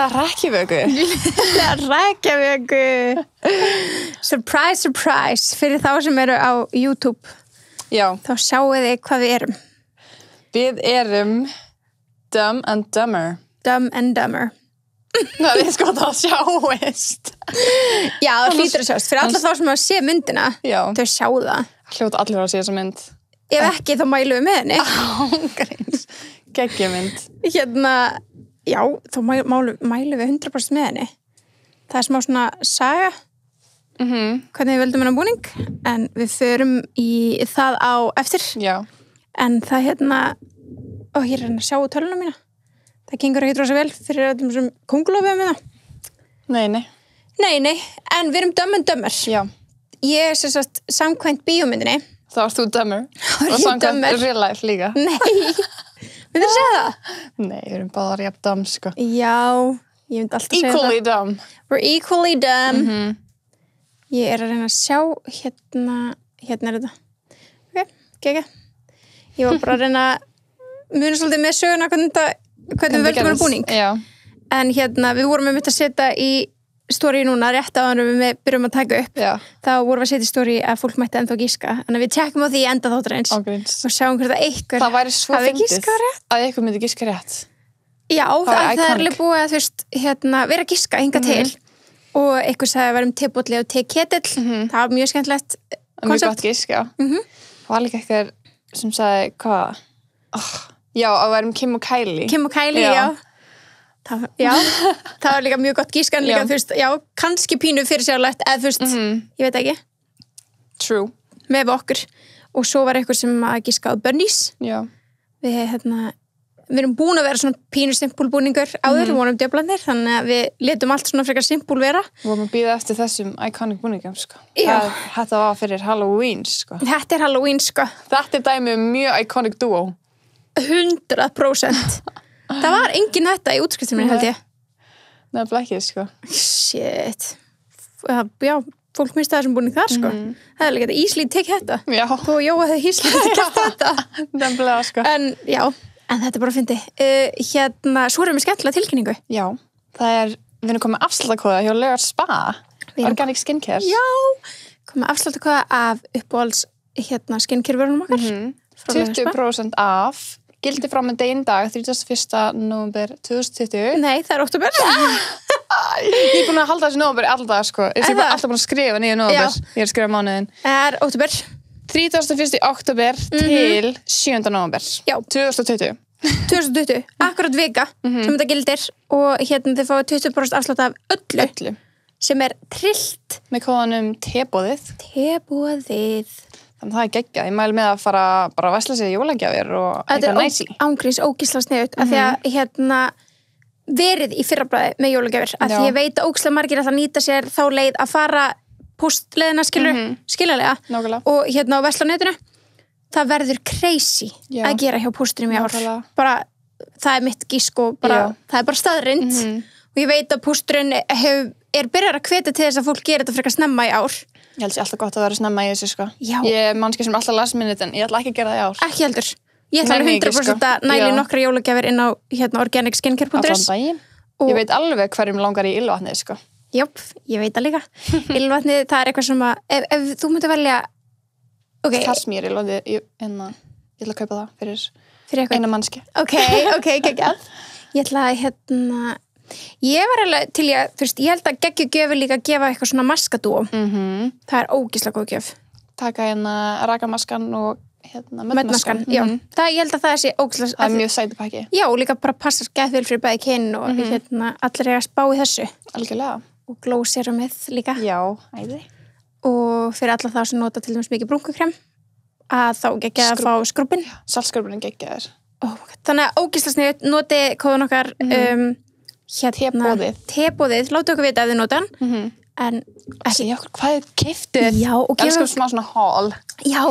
Lilla Reykjavíku. Lilla Reykjavíku. Surprise, surprise. Fyrir þá sem eru á YouTube. Já. Þá sjáu þið hvað við erum. Við erum Dumb and Dumber. Dumb and Dumber. Það er sko það sjáist. Já, það hlýtur að sjást. Fyrir alla þá sem að sé myndina, þau sjá það. Hljóta allir að sé þessa mynd. Ef ekki, þá mælum við með henni. Ángríns. Geggjamynd. Já, þá mælum við 100% með henni. Það er smá svona saga, hvernig við völdum hennar búning, en við förum í það á eftir. Já. En það hér er hann að sjá töluna mína. Það gengur ekki rosa vel fyrir öllum sem kóngulófið með það. Nei, en við erum Dumb and Dumber. Já. Ég sem sagt samkvæmt bíómyndinni. Þá ert þú dumber. Og samkvæmt real life líka. Nei, myndir segja það? Nei, við erum báðar jafn dumb, sko. Já, ég myndi alltaf segja það. Equally dumb. We're equally dumb. Ég er að reyna að sjá, hérna er þetta. Ok. Ég var bara að reyna að muna svolítið með söguna hvernig við völdum hennar búning. Já. En við vorum að setja í story núna, rétt á hann við byrjum að taka upp. Já. Þá vorum við að setja í story að fólk mætti ennþá gíska. Þannig að við tjekkum á því í enda þáttarins. Ángríns. Og sjáum hvort að einhver það væri svo fyndið að einhver myndi gíska rétt. Já, það er alveg búið að vera að gíska hingað til. Og einhver sagði að vera tebolli og teketill. Það var mjög skemmtilegt koncept. Mjög gott gísk, já. Það var líka eitthvað sem sagði, hvað? Já, að vera Kim og Kylie. Kim og Kylie, já. Það var líka mjög gott gískan líka, kannski pínu fyrirsjálflegt, eða ég veit ekki. True. Með okkur. Og svo var eitthvað sem að gíska á bunnies. Já. Við erum búin að vera svona pínu simpulbúningur áður, við vorum djöflandir, þannig að við letum allt svona frekar simpul vera. Við vorum að bíða eftir þessum iconic búningum, sko. Þetta var fyrir Halloween, sko. Þetta er Halloween, sko. Þetta er dæmi mjög iconic duo. 100%. Það var engin þetta í útskriftum minni, held ég. Nefnilega ekki, sko. Shit. Já, fólk mista þessum búning þar, sko. Það er líka þetta easily take þetta. Já. Þú og Jóa hefði easily take þetta. Nefnilega, sko. En þetta er bara að fyndi. Svo erum við skemmtilega tilkynningu. Já, við erum komið afsláttakóða hjá Laugar Spa. Organic Skincare. Já, komið afsláttakóða af uppáhalds skincare-vörunum okkar. 20% af. Gildi frá með deginn dag, 31. nóvember 2020. Nei, það er október. Ég er búin að halda þessi nóvember alltaf, sko. Ég er alltaf búin að skrifa nýju nóvember. Ég er að skrifa mánuðin. Það er október. 31. október til 7. nóvember. Já. 2020. 2020. Akkurat vika sem þetta gildir. Og þið fáið 20% afslátt af öllu. Sem er trillt. Með kóðanum teboðið. Þannig það er geggjað. Ég mæli með að fara bara að versla sér jólagjafir og eitthvað næsi. Þetta er ángríns ógisla sniðut af því að verið í fyrrabræði með jólagjafir af því ég veit að ógisla margir að það nýta sér þá leið að fara postleiðina skiljalega og á verslanetinu það verður crazy að gera hjá postinum í ár. Bara það er mitt gísk og bara það er bara staðrind og ég veit að posturinn er byrjar að hvetja til þess að fólk gera þetta frekar snemma í ár. Ég held sér alltaf gott að vera snemma í þessu, sko. Já. Ég er mannski sem alltaf last minute en ég ætla ekki að gera það í ár. Ekki heldur. Ég ætla alveg 100% að næli nokkra jólagjafir inn á organicskincare.is. Allan daginn. Ég veit alveg hverjum langar í ylvatnið, sko. Jöp, ég veit það líka. Ylvatnið, það er eitthvað sem að ef þú myndir velja Kasmír ylvatnið, ég ætla að kaupa það fyrir eina mannski. Ok, geggjað. Ég ætla að ég var alveg til ég held að geggjugjöfi líka að gefa eitthvað svona maskadúo. Það er ógislega góð gjöf. Taka rakamaskan og möddmaskan. Já. Ég held að það sé ógislega. Það er mjög sæti pakki. Já, og líka bara passa skætt vel fyrir bæði kinn og allir er að spá í þessu. Algjörlega. Og glóserumið líka. Já, æði. Og fyrir alla það sem nota til dæmis mikið brúnkukrem að þá geggjað að fá skrúbbin. Saltskrúbbin geggjað. Þannig að ógislega sniðut noti kóðun okkar teboðið, láta okkur vita ef þið nota hann en ekki hvað þið keyptuð elskum smá svona haul já,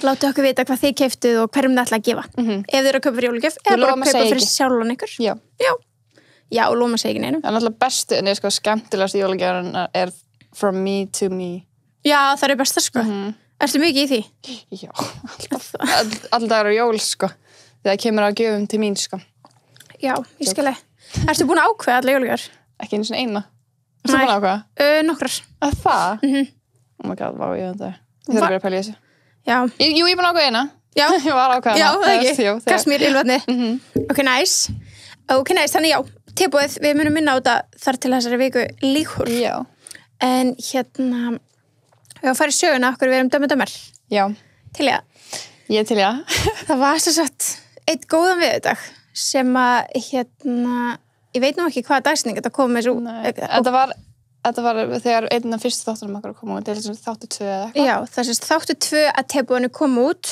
láta okkur vita hvað þið keyptuð og hverjum þið ætla að gefa ef þið eru að kaupa fyrir jólagjöf eða bara að kaupa fyrir sjálfan ykkur já, og lóma sig ekki neinum en alltaf bestu, en skemmtilegast jólagjöfin er from me to me já, það er besta, sko erstu mikið í því? Já, alltaf dagar á jól, sko þegar kemur á gjöfum til mín, sko já, ég skilji Ertu búin að ákveða alla jólagjafir? Ekki einu svona eina. Ertu búin að ákveða? Nokkrar. Að það? Oh my god, ég veit það. Ég þarf að vera að pæla í þessu. Já. Jú, ég er búin að ákveða eina. Já. Ég var ákveða hana. Já, það ekki. Kasmír, ylvatni. Ok, nice. Þannig já, tilbúið, við munum minna á þetta þar til þessari viku líkur. Já. En hérna, við að fara í söguna okkur við erum dömmar. Já. Til ég. Ég til ég. Það var svo satt eitt góðan viðudag sem að ég veit nú ekki hvaða dagsning þetta kom með svo. Þetta var þegar einn af fyrstu þáttunum okkar kom út, þáttu 2 eða eitthvað. Já, það sést þáttu 2 að tilbúinu kom út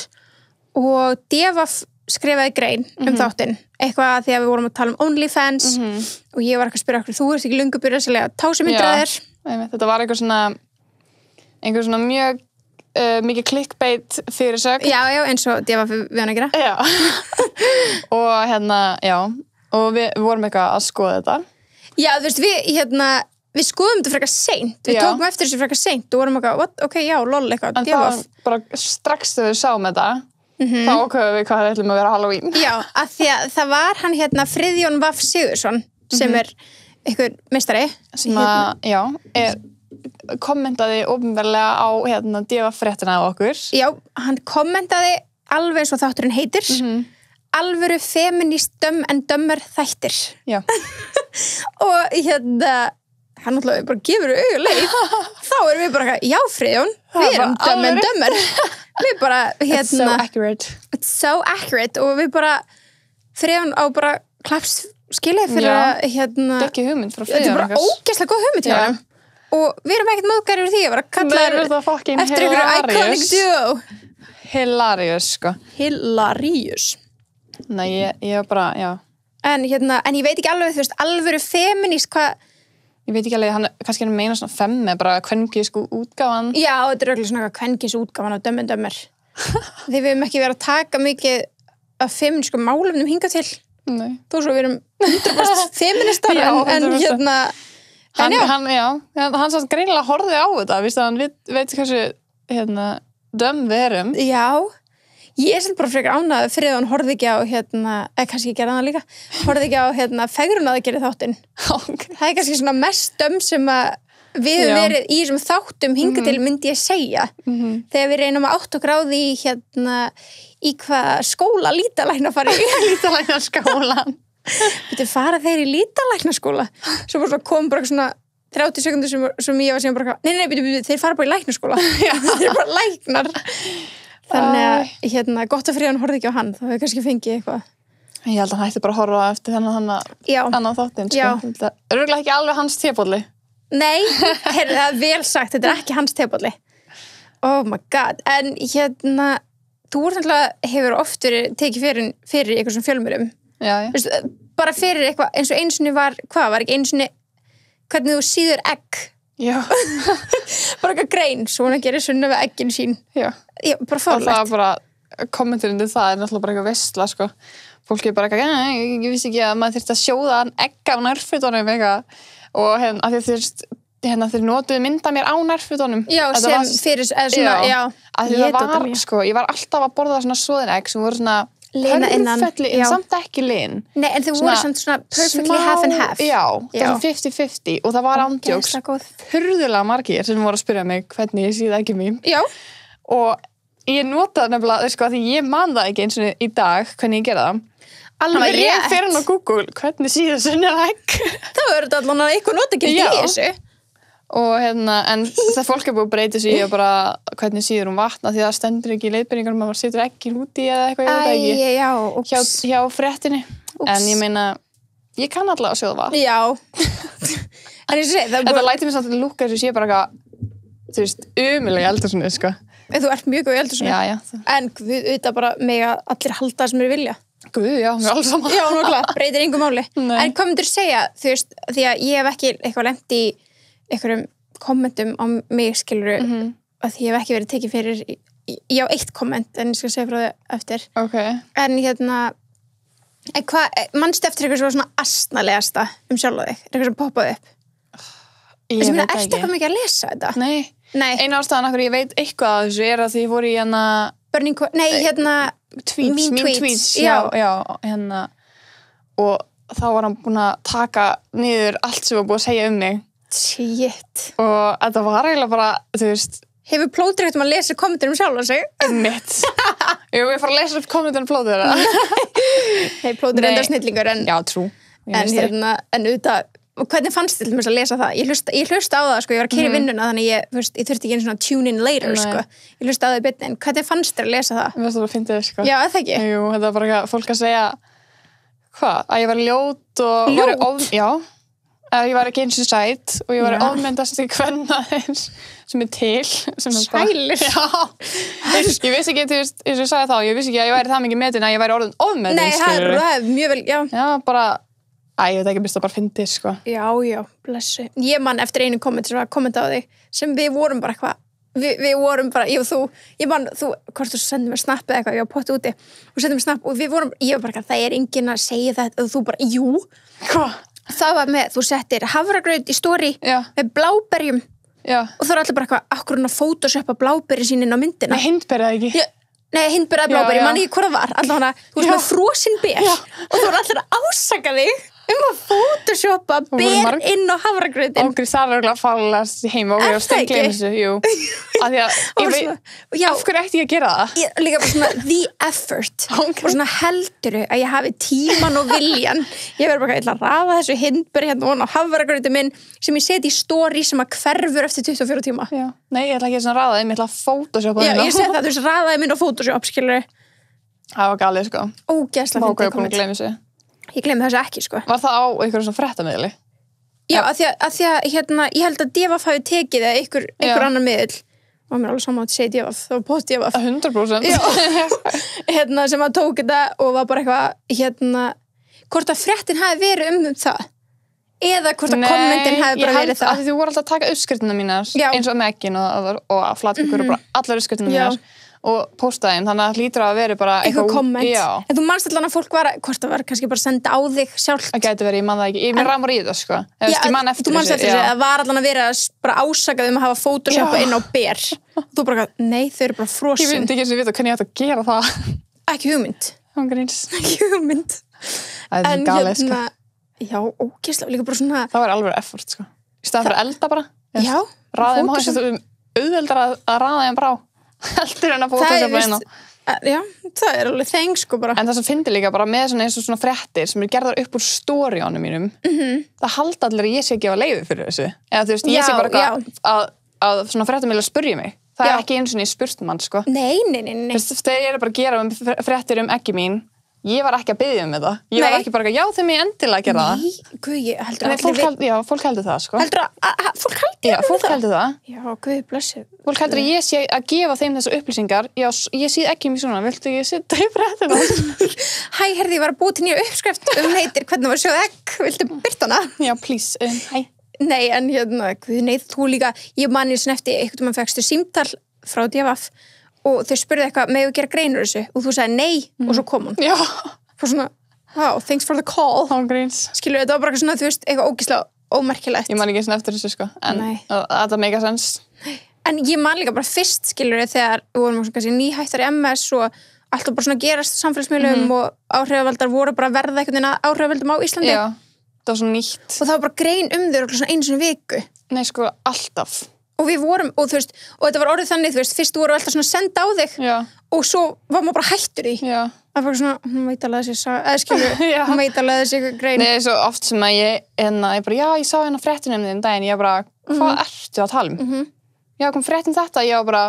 og Devaf skrifaði grein þáttinn. Eitthvað því að við vorum að tala OnlyFans og ég var eitthvað að spyrja okkur, þú ert ekki löngu byrjað að selja tásimyndraðir. Þetta var einhver svona mjög mikið clickbait fyrirsögn. Já, eins og Devaf við hann að gera. Já. Og og við vorum eitthvað að skoða þetta. Já, þú veist, við skoðum þetta frekar seint. Við tókum eftir þessu frekar seint og vorum eitthvað, ok, já, lol, eitthvað. En það bara strax þegar við sáum þetta, þá ákveðum við hvað það ætlum að vera Halloween. Já, af því að það var hann Friðjón Vaff Sigurðsson, sem er einhver meistari. Sem kommentaði opinberlega á Devaf-fréttina á okkur. Já, hann kommentaði alveg eins og þátturinn heitir. Alvöru feminist en dömmar þættir. Já. Og hann náttúrulega bara gefur auðuleið. Þá erum við bara, já Friðjón, við erum dömm en dömmar. Við bara, It's so accurate. It's so accurate. Og við bara, Friðjón á bara klaps skilið fyrir að Ekki hugmynd frá Friðjón. Þetta er bara ógeðslega góð hugmynd hjá hann. Og við erum ekkert móðgærir úr því að vera kallar eftir einhverju iconic duo. Hilarious, sko. Hilarious. Nei, ég er bara, já. En ég veit ekki alveg, þú veist, alvöru feminist, hvað... Ég veit ekki alveg, kannski hann meina svona femme, bara kvenkísku útgáfan. Já, þetta er örugglega svona kvenkísku útgáfan af dömmar. Því við höfum ekki verið að taka mikið af feminísku málefnum hingað til. Nei. Þó svo við erum 100% feministar, hann satt greinilega horfði á þetta, víst að hann veit hversu, dömm við erum. Já. Ég er sem bara frekar ánað fyrir að hann horfði ekki á eða kannski gerði hann líka horfði ekki á fegrunaraðgerð þáttinn. Okay. Það er kannski svona mest dömm sem að við höfum verið í þessum þáttum hingað til myndi ég segja. Þegar við reynum að átta okkur á því í hvað skóla lítalækna fara í lítalæknaskólan. Þetta fara þeir í lítalæknaskóla. Svo bara kom bara svona 30 sekundur sem ég var síðan bara nei, þeir fara bara í læknaskóla. Þeir eru bara læknar. Þannig að gott að Friðjón horfði ekki á hann, þá hefur kannski fengið eitthvað. Ég held að hann hætti bara að horfa eftir þennan þáttinn. Þetta er örugglega ekki alveg hans tepolli. Nei, það er vel sagt, þetta er ekki hans tepolli. Oh my god, en þú hefur oft verið tekið fyrir eitthvað sem fjölmiðlum. Já. Bara fyrir eitthvað, eins og einu sinni var ekki einu sinni, hvernig þú síður egg. Já. Bara eitthvað grein, svona gerir Sunna við eggin sín. Já, bara fárlegt. Það var bara, kommenturinn til það er náttúrulega bara eitthvað veisla, sko. Fólk er bara eitthvað, ég vissi ekki að maður þyrfti að sjóða egg á nærfötunum eitthvað. Og af því þeir notuðu mynda mér á nærfötunum. Já, sem fyrir, svona, já. Af því það var, sko, ég var alltaf að borða svona soðin egg sem voru svona perfectly, en samt ekki lin. Nei, en þau voru svona perfectly half and half. Já, það var 50-50 og það var ándjóks hurðulega margir sem voru að spyrja mig hvernig ég síði ekki mín. Já. Og ég notaði nefnilega, sko, því ég man það ekki eins og í dag hvernig ég gera það. Alveg rétt. Ég fer hann á Google, hvernig síðu Sunna egg. Það verður þetta allan að eitthvað nota ekki í þessu. Og en það fólk er búið að breyta sig og bara hvernig síður vatna því það stendur ekki í leiðbeiningar maður setur ekki úti eða eitthvað ég veit ekki hjá fréttinni. En ég meina, ég kann allavega að sjóða vatn. Já. En ég segi, þetta lætur mér samt að lúka þess að ég bara eitthvað, þú veist, umulega í eldhúsinu, sko. Þú ert mjög góð í eldhúsinu. Já. En við auðvitað bara mega allir halda það sem eru vilja. Guð, já, við alls saman. Já, nákvæmlega, breytir engu máli. En hvað myndir segja, þú veist, því að ég hef ekki eitthvað lent í einhverjum kommentum á mig, skiluru, að ég hef ekki verið tekið fyrir, ég á eitt komment en ég skal segja frá það eftir. Okay. En manstu eftir eitthvað svona astnalegasta sjálfa þig? Eitthvað sem poppaði upp? Ég veit ekki. Ertu eitthvað mikið að lesa þetta? Nei. Einu ástæðan af hverju ég veit eitthvað af þessu er að því ég fór í Mín tweets. Já, og þá var hann búinn að taka niður allt sem var búið að segja mig. Shit. Og þetta var eiginlega bara, þú veist... Hefur Plóter eftir að lesa kommentunum sjálf á sig? Mitt. Jú, ég fara að lesa upp kommentunum Plóter. Nei, Plóter er enda snillingur en... Já, trú. En auðvitað, hvernig fannst þið til mér að lesa það? Ég hlusta á það, sko, ég var að keyra í vinnuna þannig ég þurfti ekki einu svona tune in later, sko. Ég hlusta á það í byrni, en hvernig fannst þér að lesa það? Mér finnst það bara fyndið, sko. Já, það ekki? Jú, þetta var bara fólk að segja, að ég var ljót og... Ljót? Já, að ég var ekki eins og sæt og ég var ofmyndast í kvenna sem til. Sælir? Já. Ég vissi ekki, þú veist, eins og ég sagði þá, ég vissi ekki að ég væri það mikið metin að ég væri orðin ofmyndin, Nei, það er mjög vel, já. Já, bara... ég veit ekki, mér bara fyndið, sko. Já, blessu. Ég man eftir einu komment sem var að kommenta á þig, sem við vorum bara eitthvað, við vorum bara, ég og þú, hvort þú sendið mér snapp eða eitthvað, ég var pott úti, og sendið mér snapp og ég var bara eitthvað, það er enginn að segja þetta, og þú bara, jú. Hvað? Það var með, þú settir havragraut í story með bláberjum, og það er allir bara eitthvað, akkur hann að photoshoppa bláberji sín inn á myndina. Nei, hindberja ekki. Nei, hindberja bláberji, man ekki hvað það var, allavega, þú veist með frosin ber, og þú var allir að ásaka þig að photoshoppa ber inn á havragrautin. Ógrís, það er fálegast heima og ég var stenglega þessu, jú. Af því að, af hverju ætti ég að gera það? Líka bara svona, the effort. Og svona helduru að ég hafi tíman og viljan. Ég verður bara, ég ætla að raða þessu hindberji hérna og á havragrautin minn sem ég seti í story sem að hverfur eftir 24 tíma. Já. Nei, ég ætla ekki að raða þeim, ég ætla að photoshoppa þeim. Já, ég seti það, þú veist, raðaði minn á Photoshop, skilur. Það var galið, sko. Ógeðslega fyndið komment. Ég gleymi þessu ekki, sko. Var það á einhverjum svona fréttamiðli? Já, að því að hérna, ég held að Devaf hafi tekið eða einhver annar miðl. Og mér er alveg saman að segja Devaf, það var post Devaf. 100%. Já, sem að tók þetta og var bara eitthvað, hvort að fréttin hafi verið það. Eða hvort að kommentin hafi bara verið það. Nei, ég held að þú voru alltaf að taka uppskriftina mínar, eins og Meggin og Flatvíkur og bara allar uppskriftina mínar. Og posta þeim, þannig að það hlýtur að vera bara eitthvað komment, já. En þú manst allan að fólk var hvort það var kannski bara að senda á þig sjálf. Það gæti verið, ég man það ekki, ég ramar í það, sko. Já, þú manst eftir þessu, það var allan að vera bara ásakað að hafa Photoshoppa inn á ber. Þú bara, nei, þau eru bara frosin. Ég myndi ekki eins og vita hvernig ég ætti að gera það. Ekki hugmynd. Ekki hugmynd. Það er galið, sko. Já, ógeðslega, líka bara svona. Það var alveg effort, sko. Í staðan fyrir að elda bara. Já. Raða þeim á þessu, auðveldar að raða þeim brá. Heldur en að Photoshoppa inn á. Já, það er alveg þeng, sko, bara. En það sem fyndi líka bara með svona eins og svona fréttir sem eru gerðar upp úr storyónum mínum, það halda allir að ég sé að gefa leyfi fyrir þessu. Eða þú veist, ég sé bara að svona fréttamiðlar spurja mig. Það er ekki eins og ég spurt mann, sko. Nei. Þegar ég er bara að gera fréttir eggi mín, ég var ekki að biðja þetta. Ég var ekki bara já, þeim ég endilega að gera það. Nei, guð, ég heldur að fólk heldur það, sko. Heldur að fólk heldur það? Já, fólk heldur það. Já, guð, blessu. Fólk heldur að ég sé að gefa þeim þessu upplýsingar. Já, ég sé ekki mér svona, viltu ég setja í fréttina? Hæ, herði, ég var að búa til nýja uppskrift heitir hvernig var sjóð egg, viltu byrta hana? Já, please, hæ. Nei, en hérna, guð, nei, þú líka, ég mani sem eftir einhvern veginn fékkstu símtal frá Devaf og þau spurðu eitthvað, megum við gera greinur þessu? Og þú sagði nei, og svo kom hún. Já. Og svona, wow, thanks for the call. Gríns. Skilur, þetta var bara svona, þú veist, eitthvað ógeðslega ómerkilegt. Ég man ekki svona eftir þessu, sko. En þetta make a sense. En ég man líka bara fyrst, skilur, þegar við vorum kannski nýhættar í MS og alltaf bara svona gerast samfélagsmiðlum og áhrifavaldar voru bara að verða einhvern veginn að áhrifavaldum á Íslandi. Já, það var svo nýtt. Og það var bara grein þau svona einu sinni í viku. Nei, sko, alltaf. Og við vorum, og þú veist, og þetta var orðið þannig, þú veist, fyrst voru alltaf svona senda á þig og svo var maður bara hættur í. Já. Það var svona, hún veit alveg hún veit alveg þessi grein. Nei, svo oft sem að ég bara, ég sá hérna fréttunum þinn daginn, ég bara, hvað ertu að tala um? Já, kom fréttin þetta, ég var bara,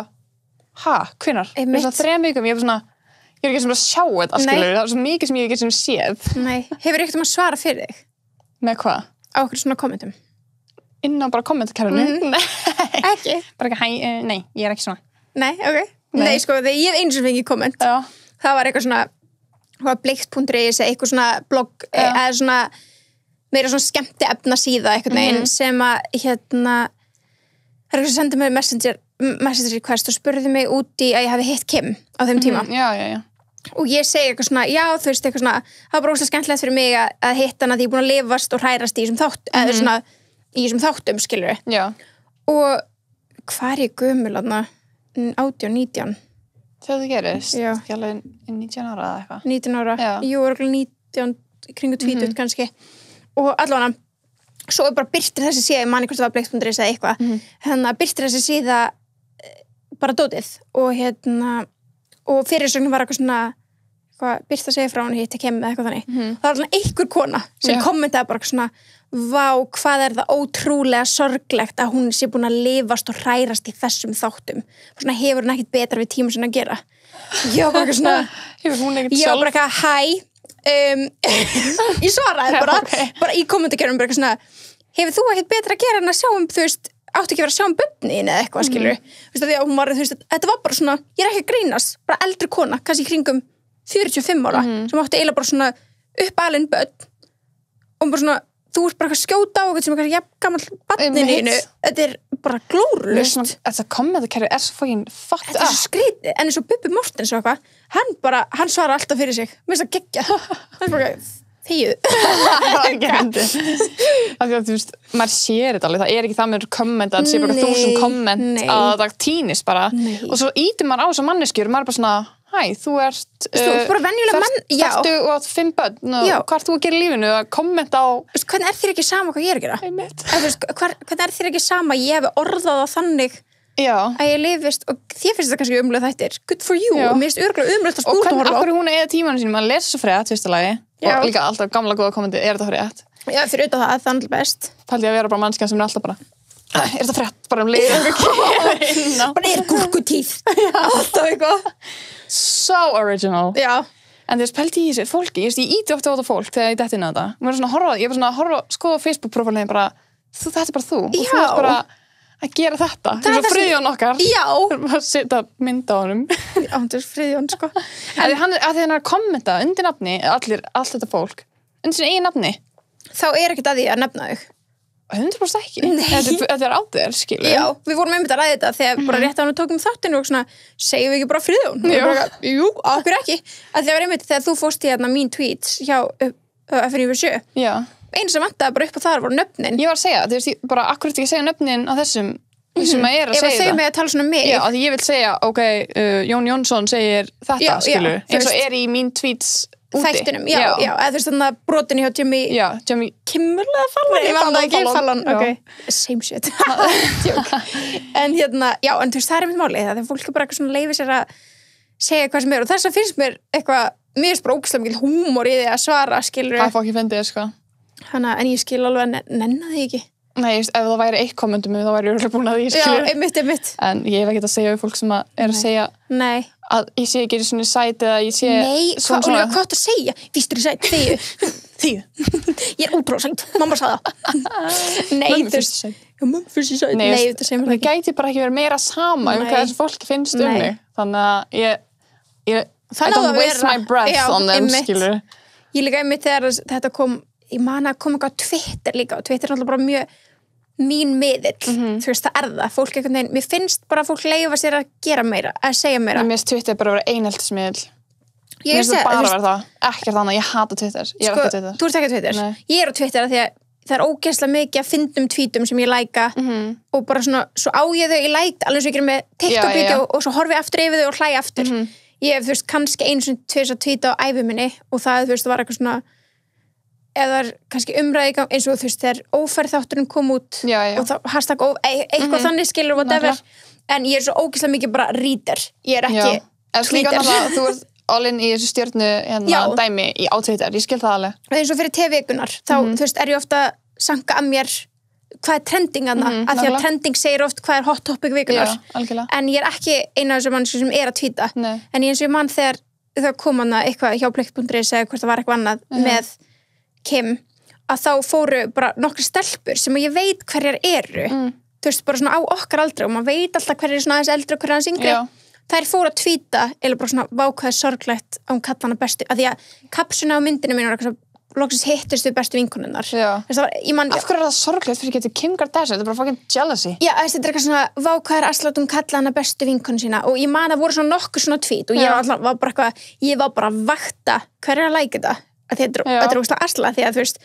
hvenær? Það er svona 3 vikum, ég var svona, ég er ekki sem að sjá þetta, skilur, það er svo mikið sem ég ekki sem séð. Nei, hefur ekkert að svara fyrir þig? Með hvað? Á okkur svona kommentum. Inn á bara kommentarkerfinu? Nei. Ekki? Bara ekki, nei, ég er ekki svona. Nei, ok. Nei, sko, þegar ég hef einu sem fengið komment. Já. Það var eitthvað svona bleikt.is eða eitthvað svona blogg eða svona meira svona skemmti efna síða eitthvað neginn sem að hérna það er eitthvað sem sendið mér messenger request og spurði mig út í að ég hafi hitt Kim á þeim tíma. Já. Og ég segi eitthvað svona, já, þú veist, eitthvað svona það var bara óslega skemmtilegt fyrir mig að hitta hana því ég er búin að lifast og hrærast í þessum eða svona í þessum þáttum, skilur við. Já. Og hvað er ég gömul þarna? 18, 19. Þegar það gerist? Já. Ekki alveg 19 ára eða eitthvað? 19 ára? Já. Jú, er okkur 19, kringu tvítut kannski og allavega svo bara birtir þessi síða, ég man hvort það var Bleikt.is eða eitthvað, birtir þessi síða bara dótið og og fyrirsögnin var eitthvað svona Birta segir frá hann hitt að kemur með eitthvað þannig það var alveg einhver kona sem kommentaði bara svona vá, hvað það ótrúlega sorglegt að hún sé búin að lifast og hrærast í þessum þáttum svona hefur hún ekkert betra við tíma sinna að gera ég var bara eitthvað svona ég var bara eitthvað ég svaraði bara í kommentakerfum bara eitthvað svona hefur þú ekkert betra að gera en að sjá þú veist áttu ekki að vera að sjá börnin eða eitthvað skilur þú veist að því að hún var þú veist þetta var bara svona ég ekki að grínast bara eldri kona kannski kringum 45 ára sem átti eiginlega bara svona uppalinn börn og bara svona, þú ert bara að skjóta á eitthvað sem er kannski gamall barninu þetta bara glórulust þetta kommentakerfi svo fucking fucked up þetta svo skrítið, en eins og Bubbi Mortens og eitthvað, hann svarar alltaf fyrir sig mér finnst það geggja hann er bara þegið þú veist, maður sér þetta alveg það ekki það með kommenta, það sé bara 1000 komment að það týnist bara og svo ítir maður á þessar manneskjur maður er bara svona þú ert bara venjulega ferstu og átt 5 börn hvað ert þú að gera í lífinu að kommenta á hvernig þér ekki sama hvað ég er að gera hvernig þér ekki sama ég hef orðað það þannig að ég lifist og þér finnst það kannski umlega þættir good for you og mér finnst örgulega umlega að spúta og hvernig hún eða tímanu sínum að lesa svo frétt fyrstulagi og líka alltaf gamla góða kommenti þetta frétt? Fyrir utan það er best Paldi að vera bara mannskjan sem er alltaf bara þetta frétt bara leið bara gúrkutíð alltaf eitthvað so original en þess pælti í þessu fólki ég íti ofta á þetta fólk þegar ég detti inn á þetta ég var svona að horfa skoða Facebook-prófálinn bara þetta er bara þú og þú ert bara að gera þetta það er Friðjón okkar að setja mynd á honum Friðjón sko hann er að kommenta undir nafni allt þetta fólk undir sín eigin nafni þá er ekkert að því að nefna þau 100% ekki þetta átt þér, skilur við vorum einmitt að ræða þetta þegar bara rétt á hann tókum þáttinu og svona, segjum við ekki bara Friðjón jú, okkur ekki að það var einmitt þegar þú fórst í mín tweets hjá FNV7 einu sem vantaði bara upp á þar voru nöfnin ég var að segja, þú veist, bara akkur ekki að segja nöfnin á þessum sem að er að segja ef þau með að tala svona mig að ég vil segja, Jón Jónsson segir þetta, skilur eins og er í mín tweets þættinum, eða þú veist þannig að brotinu hjá Jimmy Kimmel eða Fallon, ég vann það ekki Fallon, same shit en en þú veist það er einmitt málið, það er fólk bara eitthvað svona leifir sér að segja hvað sem er og þess að finnst mér eitthvað, mér finnst bara ógeðslega mikil húmor í því að svara, skilur það fór ekki fyndið, sko en ég skil alveg að nenna því ekki nei, ef það væri eitt kommentum þá væri ég búin að því, skilur einmitt en ég hef ekki að segja við fólk sem er að segja að ég sé ekki í svona sæti eða ég sé hvað átt að segja vístur í sæti, þíu ég er ótrúlega sæt, mamma sagði það mömmu fyrst í sæti það gæti bara ekki verið meira sama hvað þessu fólki finnst mig þannig að ég I don't waste my breath on them, skilur ég líka einmitt þegar þetta kom ég man að koma eitthvað á Twitter líka og Twitter er alltaf bara mjög mín miðill, þú veist það fólk einhvern veginn, mér finnst bara að fólk leyfa sér að gera meira, að segja meira mér finnst Twitter bara að vera einheltismiðl mér finnst það bara að vera það, ekkert annað ég hata Twitter, ég er ekki á Twitter þú ert ekki á Twitter, ég er á Twitter af því að það er ógeðslega mikið að fyndum tweetum sem ég læka og bara svona, svo á ég þau ég læk, alveg svo ég gerir með TikTok-vídeó og svo horfi aftur yfir þau og hlæ aftur ég hef, þú veist, kannski einu sem tveir að tweeta á ævi minni og það, þú veist, var eitthvað svona eða kannski umræði eins og þú veist þegar ófærð þátturinn kom út og það hashtag eitthvað þannig skilur whatever en ég er svo ógeðslega mikið bara reader ég er ekki tweeter þú ert all-in í þessu stjörnu dæmi á Twitter, ég skil það alveg eins og fyrir TV-vikunar þá þú veist er ég ofta sanka að mér hvað er trending að því að trending segir oft hvað er hot topic vikunar en ég er ekki eina af þessum mannskjum sem er að tweeta en ég eins og ég mann þegar það kom eitthvað hjá Bleikt.is eða hvort það var eitthvað annað með Kim, að þá fóru bara nokkra stelpur sem ég veit hverjar eru þú veist, bara svona á okkar aldri og maður veit alltaf hverjar er svona aðeins eldri og hverjar aðeins yngri þær fóru að tweeta, eða bara svona vákvæði sorglegt á kalla hana bestu, að því að kapsuna á myndinu mínu var eitthvað loksins hittust við bestu vinkonunnar af hverju er það sorglegt fyrir getur Kim Kardashian, þetta er bara fucking jealousy þetta er eitthvað svona vákvæðar aðslátt kalla hana bestu vinkonu sína og ég man að voru svona nokkur svona tweet og ég var bara að vakta hverju að læka þetta að þetta er ógeðslega arsla því að þú veist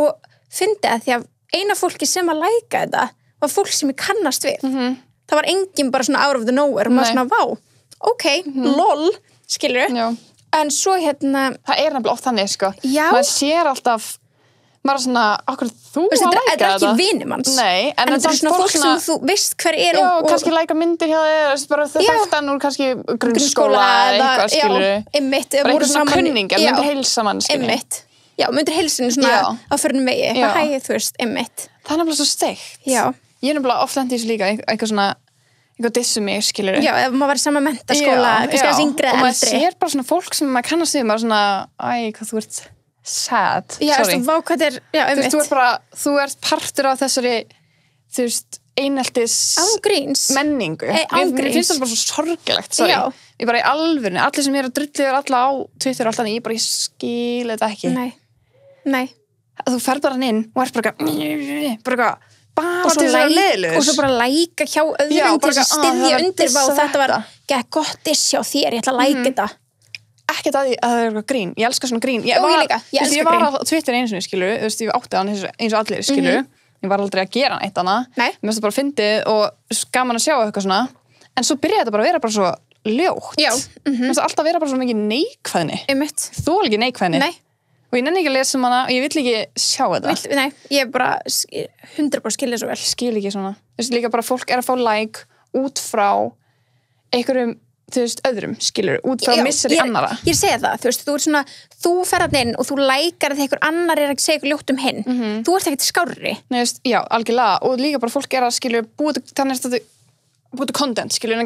og fyndi að því að eina fólki sem að læka þetta var fólk sem ég kannast við það var enginn bara svona out of the nowhere og maður svona, vá, ok, lol skilur En svo það nefnilega oft þannig, sko. Já. Maður sér alltaf, maður svona, okkur þú að læka þetta. Þetta ekki vinir manns. Nei, en þetta svona fólk sem þú veist hver já, og kannski læka myndir hjá þér, bara þau þekktan úr kannski grunnskóla eða eitthvað, skilur. Einmitt. Bara eitthvað svona kunningar, myndir heilsa mann, skilur. Einmitt. Já, myndir heilsinu svona á förnum vegi. Hvað hægir, þú veist, einmitt. Það nefnilega svo steikt. Já. Ég nefnilega oft lendi í þessu líka, eitthvað svona, eitthvað dissu mig, skilur. Já, ef maður var í sama menntaskóla, kannski að yngri eða eldri. Og maður sér bara svona fólk sem maður kannast við, maður svona, hvað þú ert sad, já, sorry. Þú ert partur af þessari, þú veist, eineltis menningu. Mér finnst það bara svo sorglegt, sorry. Já. Ég bara í alvörinu, allir sem að drulliður alla á Twitter og alltaf, ég skil þetta ekki. Nei. Þú ferð bara inn og ert bara og svo bara læka hjá öðrum til þess að styðja undir og þetta var gott diss hjá þér, ég ætla að læka þetta. Ekkert að það er eitthvað grín, ég elska svona grín. Ég var á Twitter einu sinni, skilur, þú veist, ég átti hann eins og allir, skilur. Ég var aldrei að gera hann eitt hana. Mér finnst það bara fyndið og gaman að sjá eitthvað svona. En svo byrjaði þetta bara að vera bara svo ljótt. Já. Mér finnst það alltaf vera bara svo mikið neikvæðni. Þú er ekki neikvæðni. Nei. Og ég nenni ekki að lesa um hana og ég vill ekki sjá þetta. Nei, ég bara 100% skilja svo vel. Skil ekki svona. Þú veist, líka bara fólk að fá like út frá einhverjum, þú veist, öðrum, skilur, út frá misseri annara. Ég segi það, þú veist, þú ert svona, þú ferðar inn og þú lækar þegar einhver annar að segja eitthvað ljótt um hinn. Þú ert ekkert skárri. Nei, veist, já, algjörlega. Og líka bara fólk að, skilur, búið content, skilur,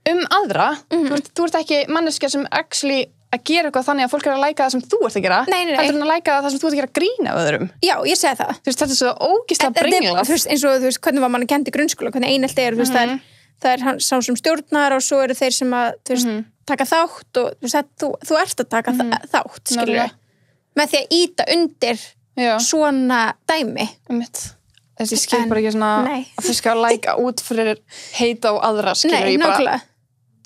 en aðra. Þú ert ekki manneskja sem actually að gera eitthvað þannig að fólk að læka það sem þú ert að gera. Nei. Heldur en að læka það sem þú ert að gera grín af öðrum. Já, ég segi það. Þú veist, þetta svo ógeðslega brenglað. Þú veist, eins og, þú veist, hvernig var mann kennt í grunnskóla, hvernig einelti þú veist, það er hann sá sem stjórnar og svo eru þeir sem að, þú veist, taka þátt og þú veist, þú ert að taka þátt, skilur við. Með því að ýta undir svona dæmi. Þessi skil bara ekki svona að þau skal læka út fyrir heita á aðra, skilur ég bara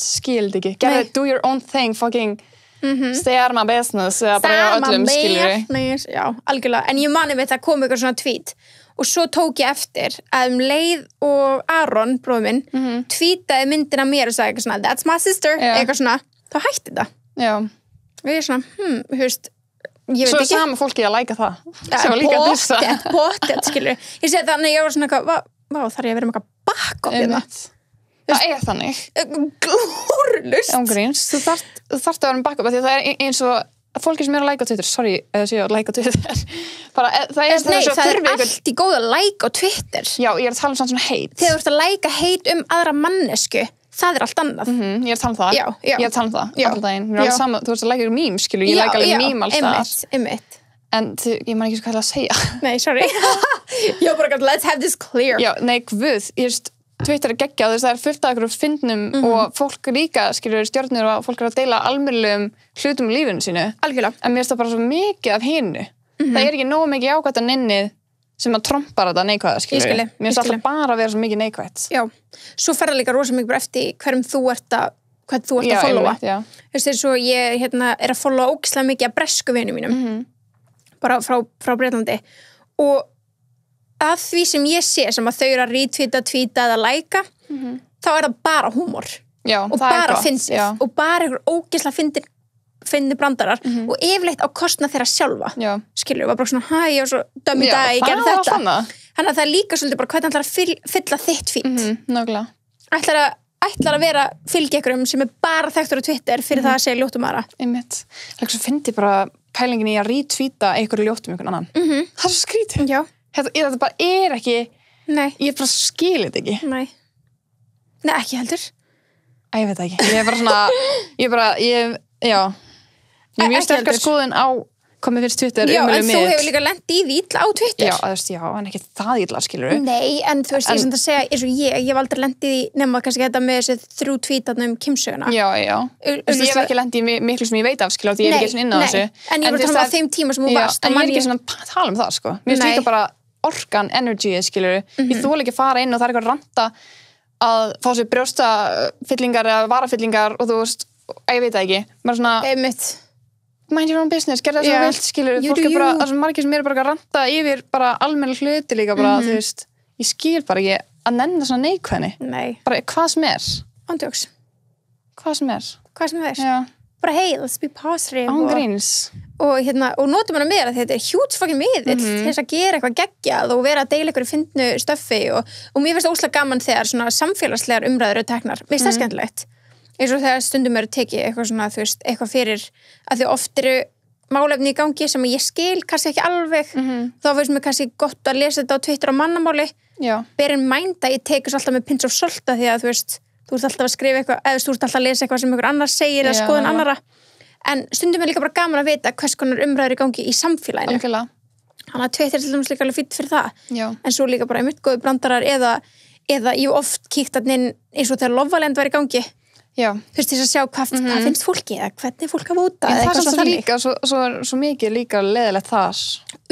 skildi ekki. Do your own thing, fucking stay out of my business eða bara á öllum, skilur við. Já, algjörlega. En ég mani við það kom eitthvað svona tweet og svo tók ég eftir að Leið og Aron, bróður minn, tweetaði myndina mér og sagði eitthvað svona, that's my sister, eitthvað svona, þá hætti það. Já. Og ég er svona, þú veist, ég veit ekki. Svo er sama fólki að læka það. Sem var líka að dissa. Pottet, skilur. Ég segi þannig, ég var svona eitthvað, þarf ég að vera með eitthvað bakk á hérna. Það er þannig. Glórlust. Ángríns. Þú þarft að vera með bakk á, því það er eins og fólki sem er að læka Twitter, sorry, eða séu að læka Twitter bara, það er allt í góð að læka á Twitter. Já, ég er að tala um svona heit. Þegar þú ert að læka heit aðra mannesku, það er allt annað. Ég er að tala um það. Ég er að tala um það, alltaf daginn. Þú ert að læka mím, skilur, ég læka alveg mím alls þar. Einmitt. En ég man ekki hvað að segja. Nei, sorry. Já, bara let's have this clear. Já, nei, guð, Twitter er geggjað, það er fullt af einhverjum fyndnum og fólk líka, skilur, stjörnur og fólk að deila almennilegum hlutum í lífinu sínu. Algjörlega. En mér finnst það bara svo mikið af hinu. Það er ekki nógu mikið ákvæmt að ninnið sem að trompar þetta neikvæða, skilur. Mér finnst alltaf bara að vera svo mikið neikvætt. Já. Svo fer það líka rosa mikið bara eftir hverjum þú ert að followa. Þú veist, eins og ég er að followa ógeðslega mikið af bresku vinum mínum. Bara frá Bretlandi. Og að því sem ég sé sem að þau eru að retweeta, tweeta eða læka þá er það bara húmor og bara fyndið og bara einhver ógeðslega fyndið brandarar og yfirleitt á kostnað þeirra sjálfa skilur, var bara svona, hæ, og svo dömmi dag, ég gerði þetta þannig að það er líka svolítið bara hvernig ætlar að fylla þitt feed ætlar að vera fylgja einhverjum sem er bara þekktur á Twitter fyrir það að segja ljótt aðra. Einmitt. Það fyndi bara pælingin í að retweeta einhverju ljótt einhvern annan. Það er svo skrítið. Já. Þetta bara er ekki. Nei. Ég bara skil þetta ekki. Nei, ekki heldur. Ég veit það ekki. Ég er bara svona, ég er mjög sterkar skoðun á hvað mér finnst Twitter já, en þú hefur líka lent í því illa á Twitter. Já, en ekki það illa, skilur. Nei, en þú veist, ég sem það segja, eins og ég hef aldrei lent í því nema kannski þetta með þessi 3 tweetarna um Kimsöguna. Já. Ég hef ekki lent í miklu sem ég veit af, skilur, því ég er ekki svona inn á þessu. En ég var að tala um þeim tíma sem þú varst. En ég er ekki svona að tala um það, sko. Mér finnst líka bara orkan, energy, skilur. Ég þoli ekki fara inn og það er eitthvað ranta að fá sér brjóstafyllingar eða varafyllingar og þú veist, ég veit það ekki. Maður svona mind your own business, gerða það svo vilt, skilur fólk er bara, það er margir sem eru bara að ranta yfir bara almenna hluti líka bara, þú veist ég skil bara ekki að nenna svona neikvæðni bara hvað sem er Andjóks. Hvað sem er Já. bara hey, let's be positive og notum hana meira þetta huge fucking miðill til þess að gera eitthvað geggjað og vera að deila ykkur fyndnu stöffi og mér finnst það óslega gaman þegar svona samfélagslegar umræður eru teknar, mér finnst það skemmtilegt eins og þegar stundum eru tekið eitthvað svona þú veist, eitthvað fyrir að því oft eru málefni í gangi sem ég skil kannski ekki alveg þá finnst mér kannski gott að lesa þetta á Twitter á mannamáli bear in mind að ég tekur alltaf með pinch of salt því að þú veist þú ert alltaf að skrifa eitthvað, eða þú ert alltaf að lesa eitthvað sem einhver annar segir eða skoðun annara en stundum er líka bara gaman að vita hvers konar umræður í gangi í samfélaginu þannig að Twitter er til dæmis líka alveg fýtt fyrir það en svo líka bara einmitt góðu brandarar eða ég oft kíkt að inn eins og þegar Lofaland var í gangi þú veist þess að sjá hvað finnst fólki eða hvernig fólk hafa út það er svo líka, svo mikið líka leðilegt það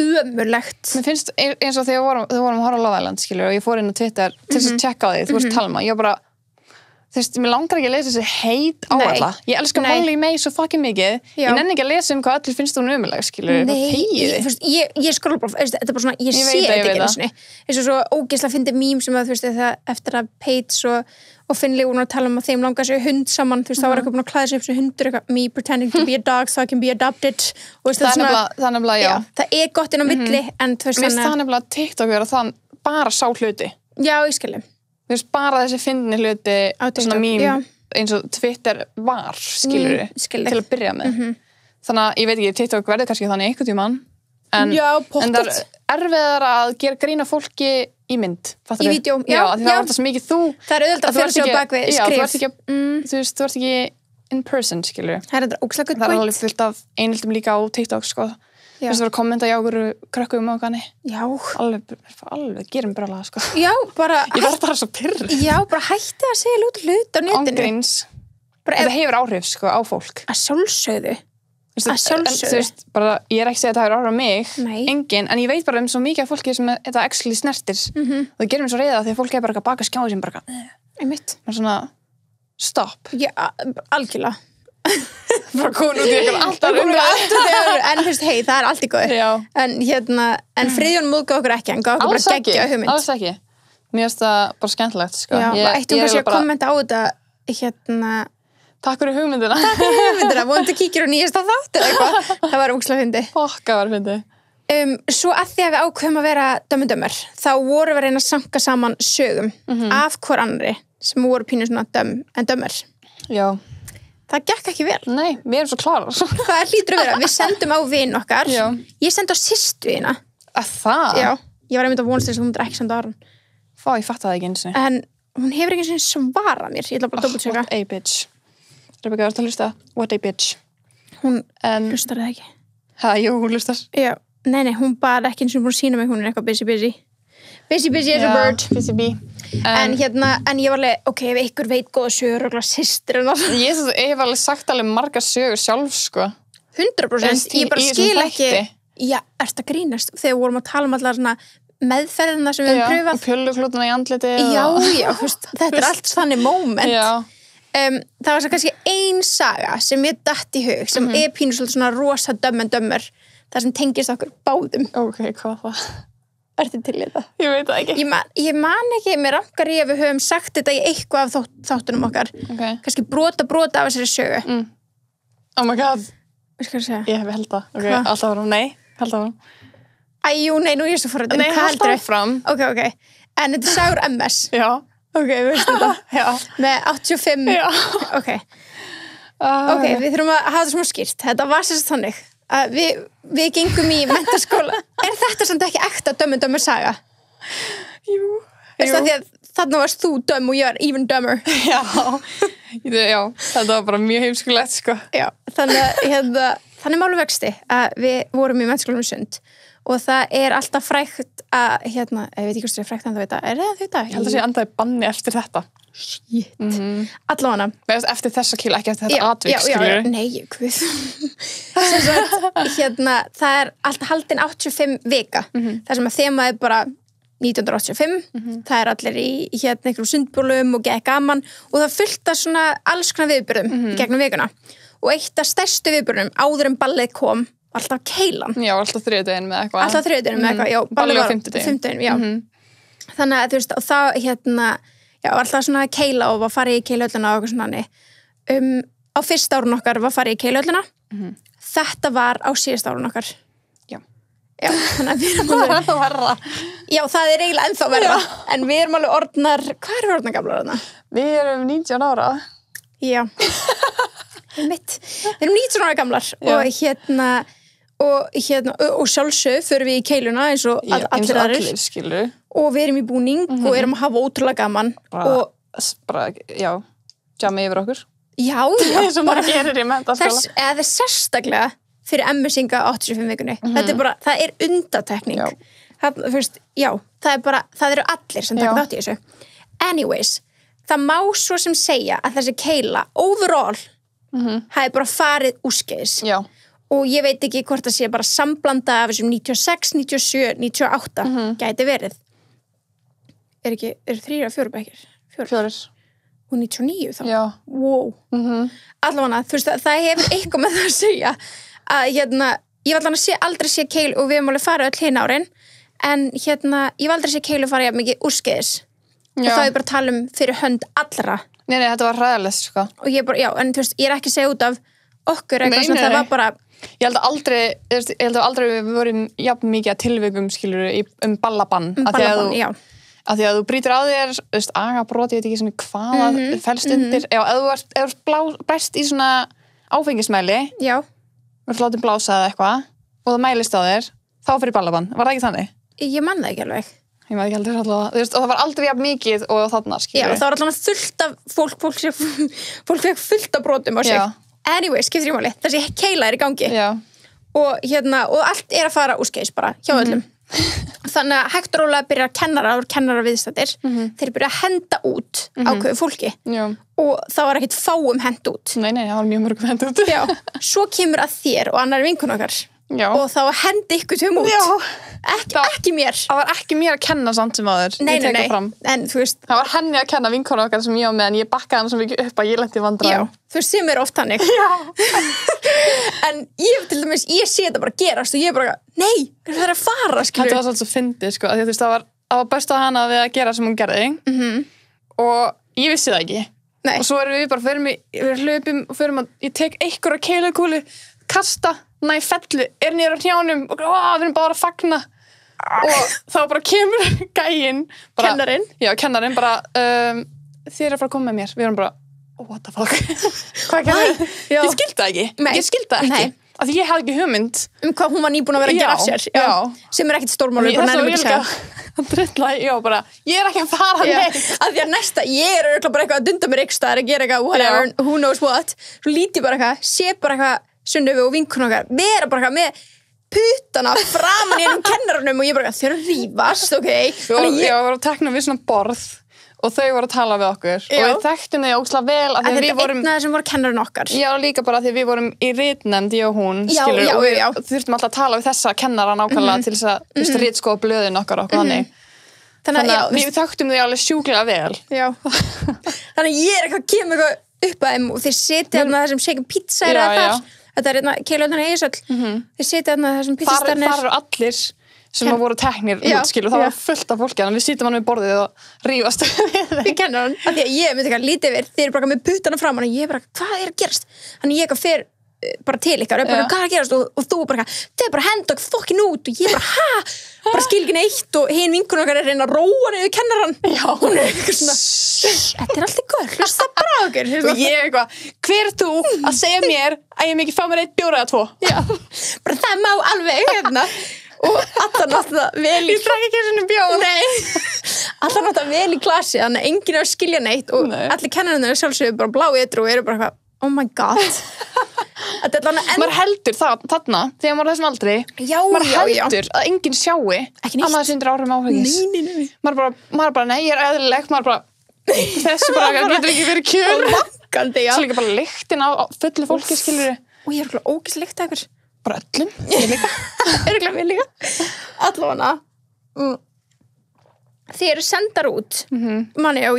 ömurlegt mér finnst eins og þegar við vorum að horfa á Lofaland skilur og ég fór inn á Twitter til þess að tjekka á því þú veist Talma, ég bara þú veist, mér langar ekki að lesa þessi heit á alla. Ég elskar Molly May svo fucking mikið. Ég nenni ekki að lesa hvað allir finnst hún umuleg, skilur. Ég skróla bara, þetta er bara svona, ég sé þetta ekki einu sinni. Eins og svo ógeðslega fyndi mím sem að, þú veist, eftir að Paige og Finley voru að tala að þeim langar sér hund saman, þú veist, þá var eitthvað búin að klæða sig upp sem hundur, me pretending to be a dog so I can be adopted. Og veist, það nefnilega, já. Það er gott inn á milli, en þú veist, það nefnilega TikTok er að það bara sá hluti. Já, ég skilji. Þú veist, bara þessi fyndni hluti svona mím eins og Twitter var, skilur til að byrja með. Þannig að, ég veit ekki, TikTok verður kannski þannig einhvern tímann, en það er erfiðar að gera grína fólki í mynd. Í vídeo, já. Það var það svo mikið þú. Það er auðvitað að fyrir sig á bakvið skrif. Þú ert ekki in person, skilur. Það er ógeðslega good point. Það er alveg fullt af einhildum líka á TikTok, sko. Þú veist, það var að kommenta hjá okkur krökkum og kanni. Já. Alveg, gerum bara alveg, sko. Já, bara... Ég var bara svo pyrr. Já, bara hætti að segja lút hlut á netinu. Ángríns. Þetta hefur áhrif, sko, á fólk. Að sjálfsögðu. Þú veist, bara, ég er ekki að segja að það hefur áhrif á mig. Nei. Engin, en ég veit bara svo mikið af fólki sem þetta actually snertir. Og það gerir mér svo reiða því að fólk er bara að baka skjáði sem bara... Einmitt. Svona, stopp. Já, algjörlega. Bara komin út í eitthvað alltaf umræður en þú veist, hei, það er allt í góður en Friðjón múðgá okkur ekki, hann gaf okkur bara geggja hugmynd alls ekki, mér finnst það bara skemmtilegt sko. Ættum kannski að kommenta á þetta takk fyrir hugmyndina vonandi kíkir á nýjasta þátt eða eitthvað, það var ógeðslega fyndi fokka var fyndi svo að því að við ákveðum að vera dömmur þá vorum við að reyna að sanka saman sögum af hvor annari sem voru pínu svona dömmur já það gekk ekki vel. Nei, við erum svo klárar. Það hlýtur að vera. Við sendum á vin okkar. Já. Ég sendi á systvina. Að það? Já. Ég var einmitt að vonast þess að hún ekki senda á hann. Fá, ég fatt það ekki eins og. En hún hefur ekki eins og svarað mér. Ég ætla bara að doppeltjekka. What a bitch. Rebecca, ertu að hlusta? What a bitch. Hún hlustar það ekki. Jú, hún hlustar. Já. Nei, hún bara ekki eins og búin að sína mig. Hún er eitthvað busy. Busy as a bird. Busy bee. En ég var alveg, ok, ef ykkur veit góða sögur og systir hennar. Ég hef alveg sagt alveg margar sögur sjálf, sko. 100%. Ég bara skil ekki. Já, ertu að grínast? Þegar við vorum að tala allar svona meðferðina sem við höfum pröfað. Og pjölluklútuna í andliti. Já, þetta er allt þannig moment. Já. Það var svo kannski ein saga sem ég datt í hug, sem er pínu svona rosa dömmur, það sem tengist okkur báðum. Ok, hvað það? Ertu til í þetta? Ég veit það ekki. Ég man ekki, mér rankar ég að við höfum sagt þetta í eitthvað af þáttunum okkar. Kannski brota af þessari sögu. Oh my god. Hvað segja? Ég hef held það. Ok, alltaf áfram. Nei, held áfram. Æjú, nei, nú er ég svo forrættin. Nei, held áfram. Ok. En þetta er sagur MS. Já. Ok, veistu þetta? Já. Með 85. Já. Ok, við þurfum að hafa þetta smá skýrt. Þetta var sérst þannig. Við gengum í menntaskóla. Er þetta samt ekki ekta dömmur saga? Jú. Veist það því að þarna varst þú dömm og ég var even dumber. Já, þetta var bara mjög heimskulegt, sko. Já, þannig málu vexti að við vorum í menntaskólanum Sund og það er alltaf frægt að, ég veit ekki hvort það er frægt en það veit að, er það þetta? Ég held að sé andaði banni eftir þetta. Shit. Allavega. Eftir þessa kíla, ekki eftir þetta atvik, skilur. Já, nei, hvað. Það er alltaf haldin 85 vika. Það sem að þemað er bara 1985. Það er allir í einhverjum sundbólum og geða gaman og það fullt af svona alls konar viðburðum í gegnum vikuna. Og eitt af stærstu viðburðum áður en ballið kom alltaf keilan. Já, alltaf þriðjudaginn með eitthvað. Alltaf þriðjudaginn með eitthvað, já. Ballið var fimmtudaginn. Já. Þannig að þú veist, og þá alltaf svona keila og var farið í keilölluna og eitthvað svona á fyrsta árun okkar var farið í keiluhöllina. Þetta var á síðasta árun okkar. Já, þannig að við erum alveg... Já, það er eiginlega ennþá verra. En við erum alveg orðnar... Hvað erum við orðnar gamlar þarna? Við erum 19 ára. Já. Við erum 19 ára gamlar. Og sjálfsög fyrir við í keiluna eins og allir aðrir. Skilur. Og við erum í búning og erum að hafa ótrúlega gaman. Já, jammi yfir okkur. Já. Eins og maður gerir í menntaskóla. Það er sérstaklega fyrir MSinga 85 vikunni. Þetta er bara, það er undantekning. Það eru allir sem taka þátt í þessu. Anyways, það má svo sem segja að þessi keila overall hafi bara farið úrskeiðis. Já. Og ég veit ekki hvort það sé bara samblanda af þessum 96, 97, 98 gæti verið. Eru 3 og 4 bekkir? 4. Og 99 þá? Já. Wow. Allavega, þú veist, það hefur eitthvað með það að segja að ég var allavega aldrei sé keilu og við höfum alveg farið öll hin árin en ég var aldrei sé keilu farið jafn mikið úrskeiðis og þá er bara að tala fyrir hönd allra. Nei, þetta var hræðilegt, sko. Og ég bara, já, en þú veist, ég er ekki að segja út af okkur eitthvað sem það var bara... Ég held að aldrei við vorum jafn mikið að tilvikum, skilur, ballabann. Ballabann, já. Að því að þú brýtur á þér, þú veist, agabrot, ég veit ekki svona hvaða felst undir. Já, ef þú bæst í svona áfengismæli. Já. Við látum blása eða eitthvað og það mælist á þér, þá fyrir ballabann. Var það ekki þannig? Ég man það ekki alveg. Ég man ekki alveg alltaf. Þú veist, og það var aldrei jafn mikið og þarna, skilur. Já, það var alltaf fullt af fólk fekk fullt af brotum á sig. Já. Anyway, skiptir í máli. Þessi keila er í gangi. Já. Og allt er að fara úrskeiðis bara, hjá öllum. Þannig að hægt og rólega byrja kennarar viðstættir. Þeir byrja að henda út ákveðu fólki. Já. Og það var ekkert fáum hent út. Nei, það var mjög mörgum hent út. Já, svo kemur að þér og annar vinkun okkar. Já. Og þá hendi ykkur tveim út. Já. Ekki mér. Það var ekki mér að kenna samt sem aður. Nei. En þú veist. Það var henni að kenna vinkun okkar sem ég á með en ég bakkaði hann svo mikið upp að ég lenti í vandræðum. Já, þú veist sem er oft hannig. Já. En ég til dæmis, ég sé þetta bara gerast og ég bara, nei, það er að fara, skilur. Þetta var svolítið svo fyndið, sko. Því, þú veist, það var best að hana við að gera sem hún gerði. Og ég vissi það ekki. Nei. Og svo erum við bara, við hlupum og förum að, ég tek einhverja keilukúlu, kasta, fellu, niður á hnjánum og við erum bara að fagna. Og þá bara kemur gæinn. Kennarinn? Já, kennarinn bara, þið er að fara að koma með mér. Við erum bara, what the fuck? Hvað gerði? Ég skildi það ekki. Nei. Ég skildi það ekki. Af því ég hafði ekki hugmynd. Hvað hún var nýbúin að vera að gera af sér. Já. Sem er ekkert stórmáli. Það er svo líka. Ég er ekki að fara neitt. Af því að næsta, ég er örugglega bara eitthvað að dunda mér eitthvað að gera eitthvað, whatever, who knows what. Svo líti bara eitthvað, sé bara eitthvað Sunnöfu og vinkun okkar, vera bara eitthvað með putana framan í einum kennarunum og ég bara, þeir eru að rífast, ok? Ég var að tekna við svona borð og þau voru að tala við okkur og við þekktum þau ógeðslega vel að þetta er einn af þessum voru kennarinn okkar. Já, líka bara því við vorum í ritnefnd, ég og hún, skilur, og við þurftum alltaf að tala við þessa kennara nákvæmlega til þess að ritskoða blöðin okkar okkur þannig. Þannig að við þekktum þau alveg sjúklega vel. Já. Þannig að ég er eitthvað, kemur eitthvað upp að þeim og þeir sitja þarna þessum shaken pizza er það þar. Þetta er keilöðan Eirsöll. Þeir sitja þarna þessum pizzastarnir. Þar eru allir sem voru teknir út, skilur, það var fullt af fólki, þannig við sýtum hann við borðið og rífast við kennum hann, af því að ég myndi ekki að lítið yfir, þeir eru bara með putana fram og ég bara, hvað er að gerast? Þannig ég fer bara til ykkar, bara, hvað er að gerast? Og þú bara, þau er bara að henda okkur fokkin út og ég bara, bara skil ekki neitt og hinn vinkun okkar er að reyna að róa niður kennarann. Já, hún er eitthvað svona, þetta er alltaf góð, hlusta bara á okkur. Og ég eitthvað, hver þú að segja mér að ég mikið fá mér 1 bjór eða 2? Já, bara það má alveg, hérna. Og allar náttúrulega vel í... Ég drakk ekki svona bjór. Nei. Allar náttúrulega vel í klasi, þannig að enginn er að skilja neitt og allir kennararnir sjálfsögðu bara blá edru og eru bara eitthvað, oh my god. Maður heldur þarna, þegar maður er þessum aldri, maður heldur að enginn sjái að maður er undir áhrifum áfengis. Nei. Maður bara, nei, ég er eðlilegt, maður bara, þessi bara getur ekki verið kjör. Vankandi, já. Svo líka bara lyktin á fullu fólki, skilur. Og ég er okkur ógeðslykt að ykkur. Bara öllum, ég líka. Örugglega mér líka. Allavega. Þið eru sendar út, manni, og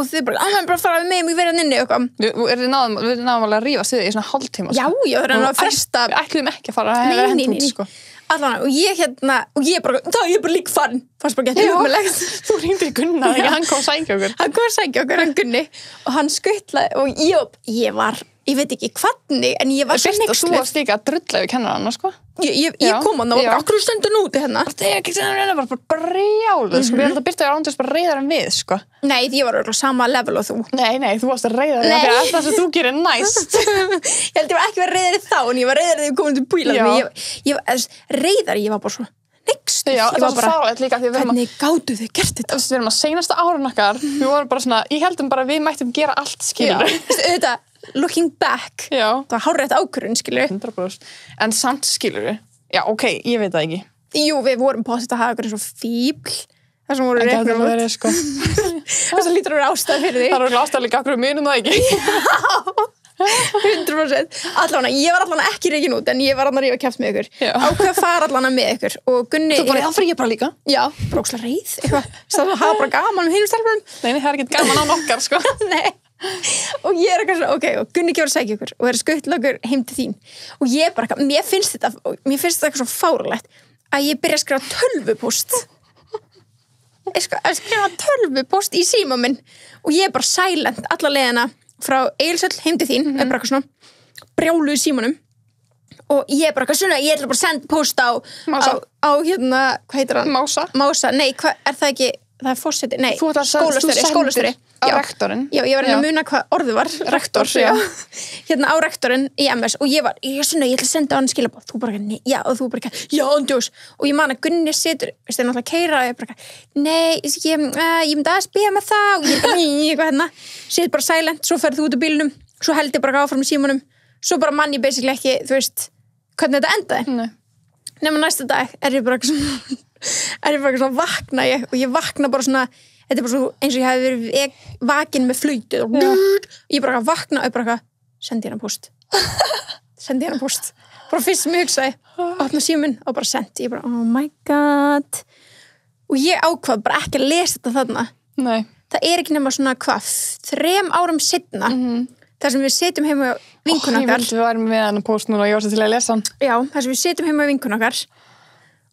þið bara, hann bara fara með mig verið að nynni eitthvað. Við náðum alveg að rífast við í svona hálftíma. Já, það er að fresta. Við ætlum ekki að fara að hefða hent út, sko. Allavega, og ég bara, þá er ég bara líka farin. Fannst bara getið umulegt. Þú hringdi í Gunnar, ekki, hann kom að sækja okkur. Hann Gunni, og hann skuttlaði, og ég var ég veit ekki hvernig, en ég var svo Birta, þú nexluð. varst líka að drulla við kennarana, sko. Ég kom hann og bara, akkur stendur nú úti hérna? Það er ekki sem það reyna bara brjáluð, sko. Ég held að Birta var ándurs bara reyðar en við, sko. Nei, ég var örugglega sama level og þú. Nei, þú varst að reyða því að það sem þú gerir næst. Ég held ég var ekki verið reyðari þá, en ég var reyðari þegar ég komið til bíla. Reyðari, ég var bara svo nexluð. Já, það var svo fárlegt líka því hvernig gátu þau gert þetta? Við erum að seinasta árun okkar, við vorum bara svona, ég heldum bara að við mættum gera allt, skilur. Auðvitað, looking back, það var hárrétt ákvörðun, skilur. 100%. En samt, skilur við. Já, ok, ég veit það ekki. Jú, við vorum pottet að hafa eitthvað eins og fíbl. Það sem voru reiknum út. Sko. Það lítur að vera ástæð fyrir því. Það eru ástæð líka, akkur munum það ekki. Já. 100%. Allavega, ég var allavega ekki reikin út en ég var að rífa kæft með ykkur. Ákveð að fara allavega með ykkur og Gunni... Þú bara, það fyrir ég bara líka. Já, brókslega reið. Það hafa bara gaman hinum stelpunum. Nei, það er ekki gaman á nokkar, sko. Nei. Og ég eitthvað svona, ok, og Gunni gefur að segja ykkur og skuttla okkur heim til þín. Og ég bara, mér finnst þetta eitthvað svo fárlegt að ég byrja að skrifa tölvupóst. Ég skrifa tölvupóst í síma minn og ég bara silent alla leiðina frá Egilshöll heim til þín, bara eitthvað svona brjáluð í símanum og ég bara eitthvað svona, ég ætla bara að senda post á hérna, hvað heitir hann? Mása, nei, er það ekki, það er fórseti, nei, skólastjóri á rektorinn. Já, ég var að muna hvað orðið var, rektor, já. Hérna á rektorinn í MS og ég ætla að senda á hann skilabóð, þú bara, nei, já, og þú bara, já, andjós, og ég man að Gunni situr, veist þið náttúrulega að keira og ég bara, nei, ég myndi aðeins bíða með það og ég bara, eitthvað hérna, situr bara silent, svo ferð þú út úr bílnum, svo held ég bara áfram í símanum, svo bara mann ég basically ekki, þú veist, hvernig þetta endaði. Nema næsta dag er ég bara svona vakna ég og ég vakna bara svona þetta er bara svo eins og ég hef verið vakin með flautu og ég bara vakna og bara sendi hérna post bara fyrst sem ég hugsaði opna síminn og bara sendi ég bara, oh my god og ég ákvað bara ekki að lesa þetta þarna. Nei. Það er ekki nema svona 3 árum seinna þar sem við setjum heima vinkun okkar. Ég vildi við værum með hann post núna og ég var svo til að lesa hann. Já, þar sem við setjum heima vinkun okkar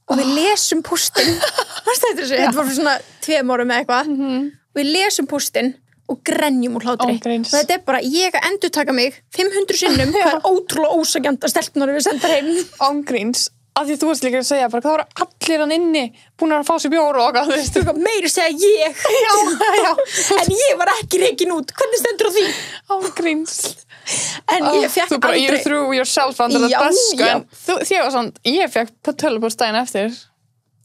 og við lesum postin þetta var fyrir svona 2 árum eða eitthvað og við lesum postin og grenjum úr hlátri og þetta er bara, ég að endurtaka mig 500 sinnum, það er ótrúlega ósagjant að stelpunar við sendar heim ángríns, af því þú veist líka að segja bara, það voru allir hann inni búin að fá sér bjóru og eitthvað meiri segja ég já. En ég var ekki reikin út, hvernig stendur á því? Ángríns en ég fekk þú bara, you threw yourself under the bus en því var svona, ég fekk tölvupóst daginn eftir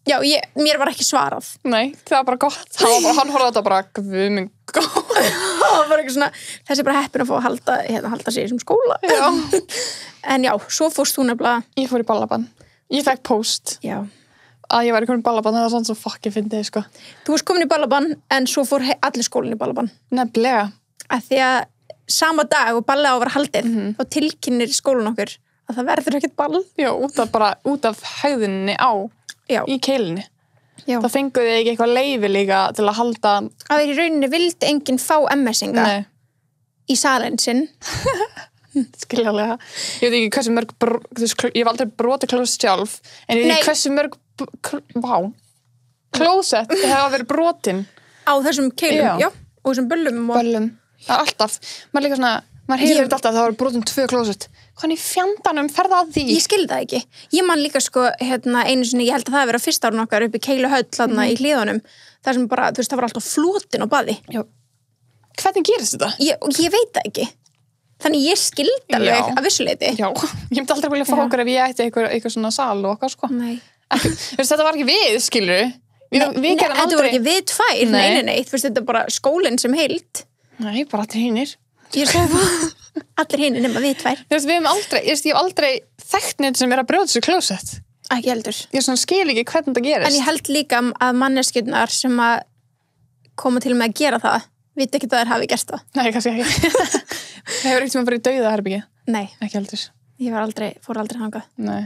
já, mér var ekki svarað nei, það var bara gott hann horfði á þetta bara, guð minn góð það var bara ekki svona, þessi bara heppin að fá að halda sig í þessum skóla en já, svo fórst þú nefnilega ég fór í ballabann, ég fekk post já að ég væri komin í ballabann, það var svona svo fuck ég fyndi sko. Þú varst komin í ballabann en svo fór allir skólinn í ballabann nefnilega að því að sama dag og ballið á að vera haldið og tilkynnir skólinn okkur að það verður ekkert ball. Já, út af hæðinni í keilinni. Já. Það fenguði ekki eitthvað leyfi líka til að halda... Að í rauninni vildi enginn fá MS-inga í salinn sinn. Skiljanlega. Ég veit ekki hversu mörg... Ég hef aldrei brotið klósett sjálf, en ég veit ekki hversu mörg... Klósett hefa verið brotin. Á þessum keilum, já. Og þessum böllum. Böllum. Það er alltaf, maður líka svona, maður heyrir þetta alltaf að það var brotin 2 klósett. Hvernig fjandanum fer það að því? Ég skil það ekki. Ég man líka sko, einu sinni, ég held að það að vera fyrsta árun okkar upp í Keiluhöll, í Hlíðunum, þar sem bara, þú veist, það var alltaf flotin á baði. Já. Hvernig gerist þetta? Ég veit það ekki. Þannig ég skildi alveg að vissuleiti. Já, ég myndi aldrei vilja fá okkur ef ég ætti eitthvað svona sal og okkar, sko. Nei. Þetta var ekki við, skilur Þetta var ekki við tvær, nei. Þú veist, þetta er bara skólinn sem heild. Nei, bara allir hinir. Ég sagði það. Allir hinir nema við tvær. Þú veist, ég hef aldrei þekkt neitt sem er að brjóta sér klósett. Ekki heldur. Ég svona skil ekki hvernig það gerist. En ég held líka að manneskjurnar sem að koma til með að gera það, vita ekki að þær hafi gert það. Nei, kannski ekki. Það hefur ekkert sem að fara í dauðaherbyggi. Nei. Ekki heldur. Ég fór aldrei þangað. Nei.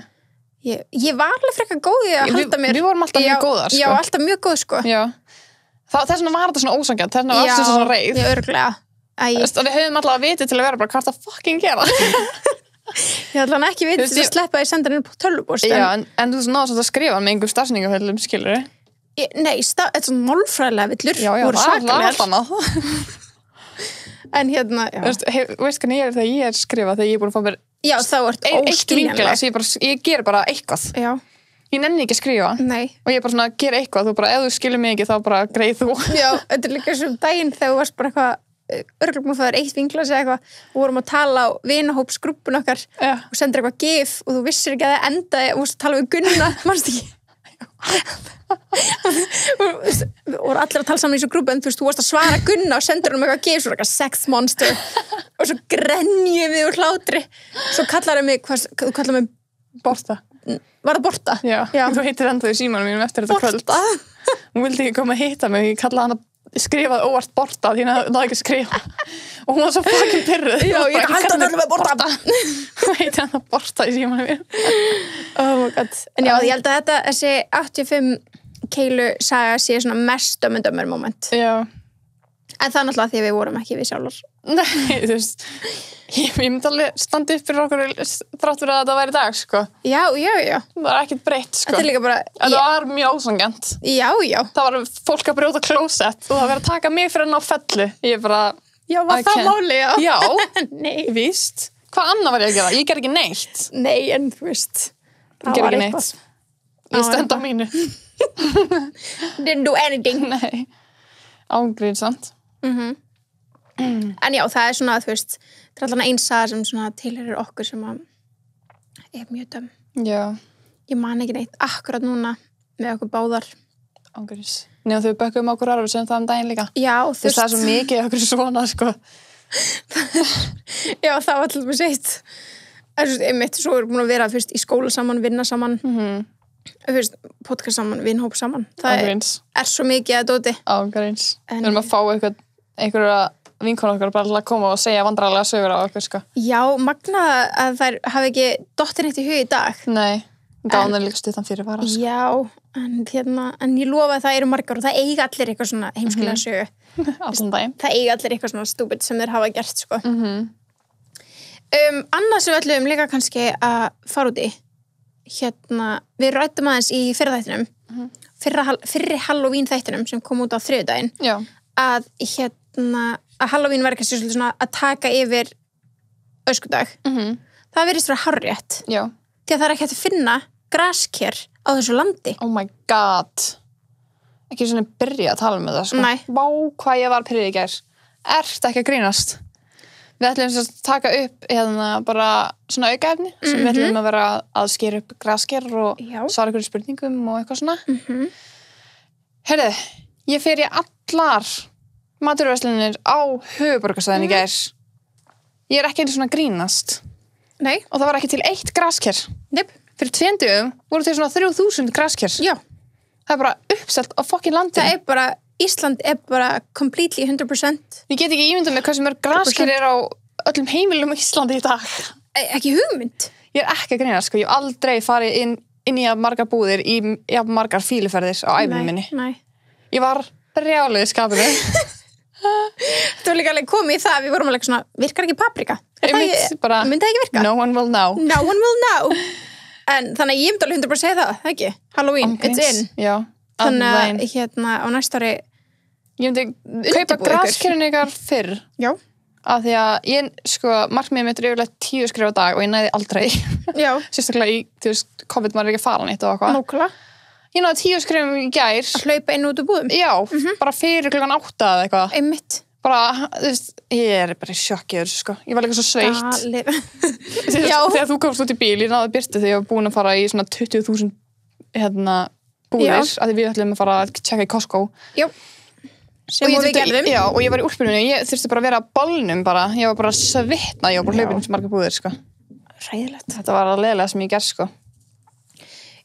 Ég var alveg frekar góð í að halda mér. Við vorum alltaf mjög góðar, sko. Já, alltaf mjög góð, sko. Já. Þess vegna var þetta svona ósangjant, þess vegna var þetta svona reið. Já, örugglega. Og við höfum alltaf að vita til að vera bara hvað það fucking gera. Ég ætla hann ekki vita til að sleppa því senda henni på tölvupóst. Já, en þú náðu að skrifa með einhver stafsningaföllum, skilur Nei, þetta er svona málfræðilega villur. Já, það er alltaf annað. En hérna, já. Veist hvernig ég þegar ég skrifa, þegar ég búin að fá mér Já, þá ert óskiljanleg. Ég ger bara eitthvað. Já. Ég nenni ekki að skrifa. Nei. Og ég bara svona, gera eitthvað, þú bara, ef þú skilur mig ekki, þá bara greið þú. Já, þetta líka sem daginn þegar þú varst bara eitthvað, örgulega búin að fá þér eitt vinglas eða eitthvað, og vorum að tala á vinahópsgrúppun okkar og sendir eitthvað gif og þú vissir ekki að það endaði og varst að tala við Gunna, manstu ekki? Og allir að tala saman í þessu grúpu en þú varst að svara Gunna og sendur hann eitthvað gif, svo eitthvað sex monster og svo grenjum við úr hlátri svo kallar mig, þú kallar mig Borta. Var það Borta? Já. Þú heitir enda í símanum mínum eftir þetta kvöld. Borta? Hún vildi ekki koma að hitta mig, ég kallaði hana skrifaði óvart Borta því að það náði ekki að skrifa og hún var svo fucking pyrruð. Já, ég held að það var Borta. Hún heitir hana Borta í símanum mínum. Oh my god. En já, ég held að þessi 85 keilu saga sé svona mest dömur moment. Já. En það er náttúrulega því að við vorum ekki við sjálfur. Nei, þú veist, ég myndi alveg standa upp fyrir okkur þrátt fyrir að þetta væri í dag, sko. Já. Það var ekkert breytt, sko. Þetta er líka bara... Þetta var mjög ósanngjarnt. Já. Það var fólk að brjóta klósett og það var að taka mig fyrir að ná fellu. Ég bara... Já, var það máli, já? Já. Nei. Víst. Hvað annað var ég að gera? Ég ger ekki neitt. Nei, en þú veist... Ég ger ekki neitt. Ég stend á mínu. Didn't do anything. Nei. Ángríðsamt. En já, það er svona, þú veist, það er alltaf einsaga sem svona tilherir okkur sem að er mjög döm. Já. Ég man ekki neitt akkurat núna með okkur báðar. Ángríðs. Nei, og þau bökkum okkur aðra sem það daginn líka. Já, þú veist. Það er svo mikið okkur svona, sko. Já, það var alltaf seitt. En svo, einmitt, svo erum við búin að vera, fyrst, í skóla saman, vinna saman. Fyrst, podcast saman, vinhóp saman. Það er svo mikið að dóti. Ángríðs. Við erum að fá einhverja vinkonu okkar bara að koma og segja vandræðalega sögur á okkur, sko. Já, magna að þær hafi ekki dottir neitt í hug í dag. Nei, það er líka stuttan fyrir vara, sko. Já, en ég lofa að það eru margar og það eiga allir eitthvað svona heimskulega sögu. Allan daginn. Það eiga allir eitthvað svona stúpid sem þeir hafa gert, sko. Annars sem við ætlum líka kannski að fara út í. Við rættum aðeins í fyrra þættinum, fyrri Halloween þættinum sem kom út á þriðjudaginn. Já. Að Halloween verður kannski svona að taka yfir öskudag. Það virðist vera hárrétt. Já. Því að það er ekki hægt að finna grasker á þessu landi. Oh my god. Ekki svona byrja að tala með það, sko. Nei. Vá, hvað ég var pyrrið í gær. Ert ekki að grínast. Við ætlum að taka upp bara svona aukaefni sem við ætlum að vera að skera upp grasker og svara ykkur spurningum og eitthvað svona. Heyrðu, ég fer í allar maturverslunir á höfuðborgarsvæðinu í gær. Ég er ekki einu svona grínast. Nei. Og það var ekki til 1 grasker. Nepp. Fyrir 2 dögum voru til svona 3000 grasker. Já. Það er bara uppselt á fucking landinu. Það er bara, Ísland er bara completely 100%. Ég get ekki ímyndað með hversu mörg grasker er á öllum heimilum í Íslandi í dag. Ekki hugmynd. Ég er ekki að grínast, sko. Ég hef aldrei farið inn í margar búðir í margar fíluferðir á ævinni minni. Nei. Ég var brjáluð í skapinu. Þetta var líka alveg komið í það að við vorum alveg svona, virkar ekki paprika? Myndi það ekki virka? No one will know. No one will know. En þannig að ég myndi alveg 100% segja það, ekki? Halloween, it's in. Já. Þannig að á næsta ári ég myndi kaupa graskerinu ykkar fyrr. Já. Af því að ég, sko, markmiðið mitt er yfirleitt 10 skrif á dag og ég næði aldrei. Já. Sérstaklega í, þú veist, COVID maður er ekki að fara neitt og eitthvað. Nákvæmlega. Ég náði 10 skrifum í gær. Að hlaupa inn út úr búðum. Já, bara fyrir 8 eða eitthvað. Einmitt. Bara, þú veist, ég er bara í sjokki yfir þessu, sko. Ég var líka svo sveitt. Þegar þú komst út í bíl, ég náði byrtu þegar ég var búin að fara í svona 20.000 búðir, af því við ætlum að fara að tjekka í Costco. Já. Sem við gerðum. Já, og ég var í úlpunni, ég þurfti bara að vera á bollnum bara. Ég var bara svitna, ég var bara hlaupin sem margar búðir, sko. Hræðilegt. Þetta var að leiðilega sem ég gerð, sko.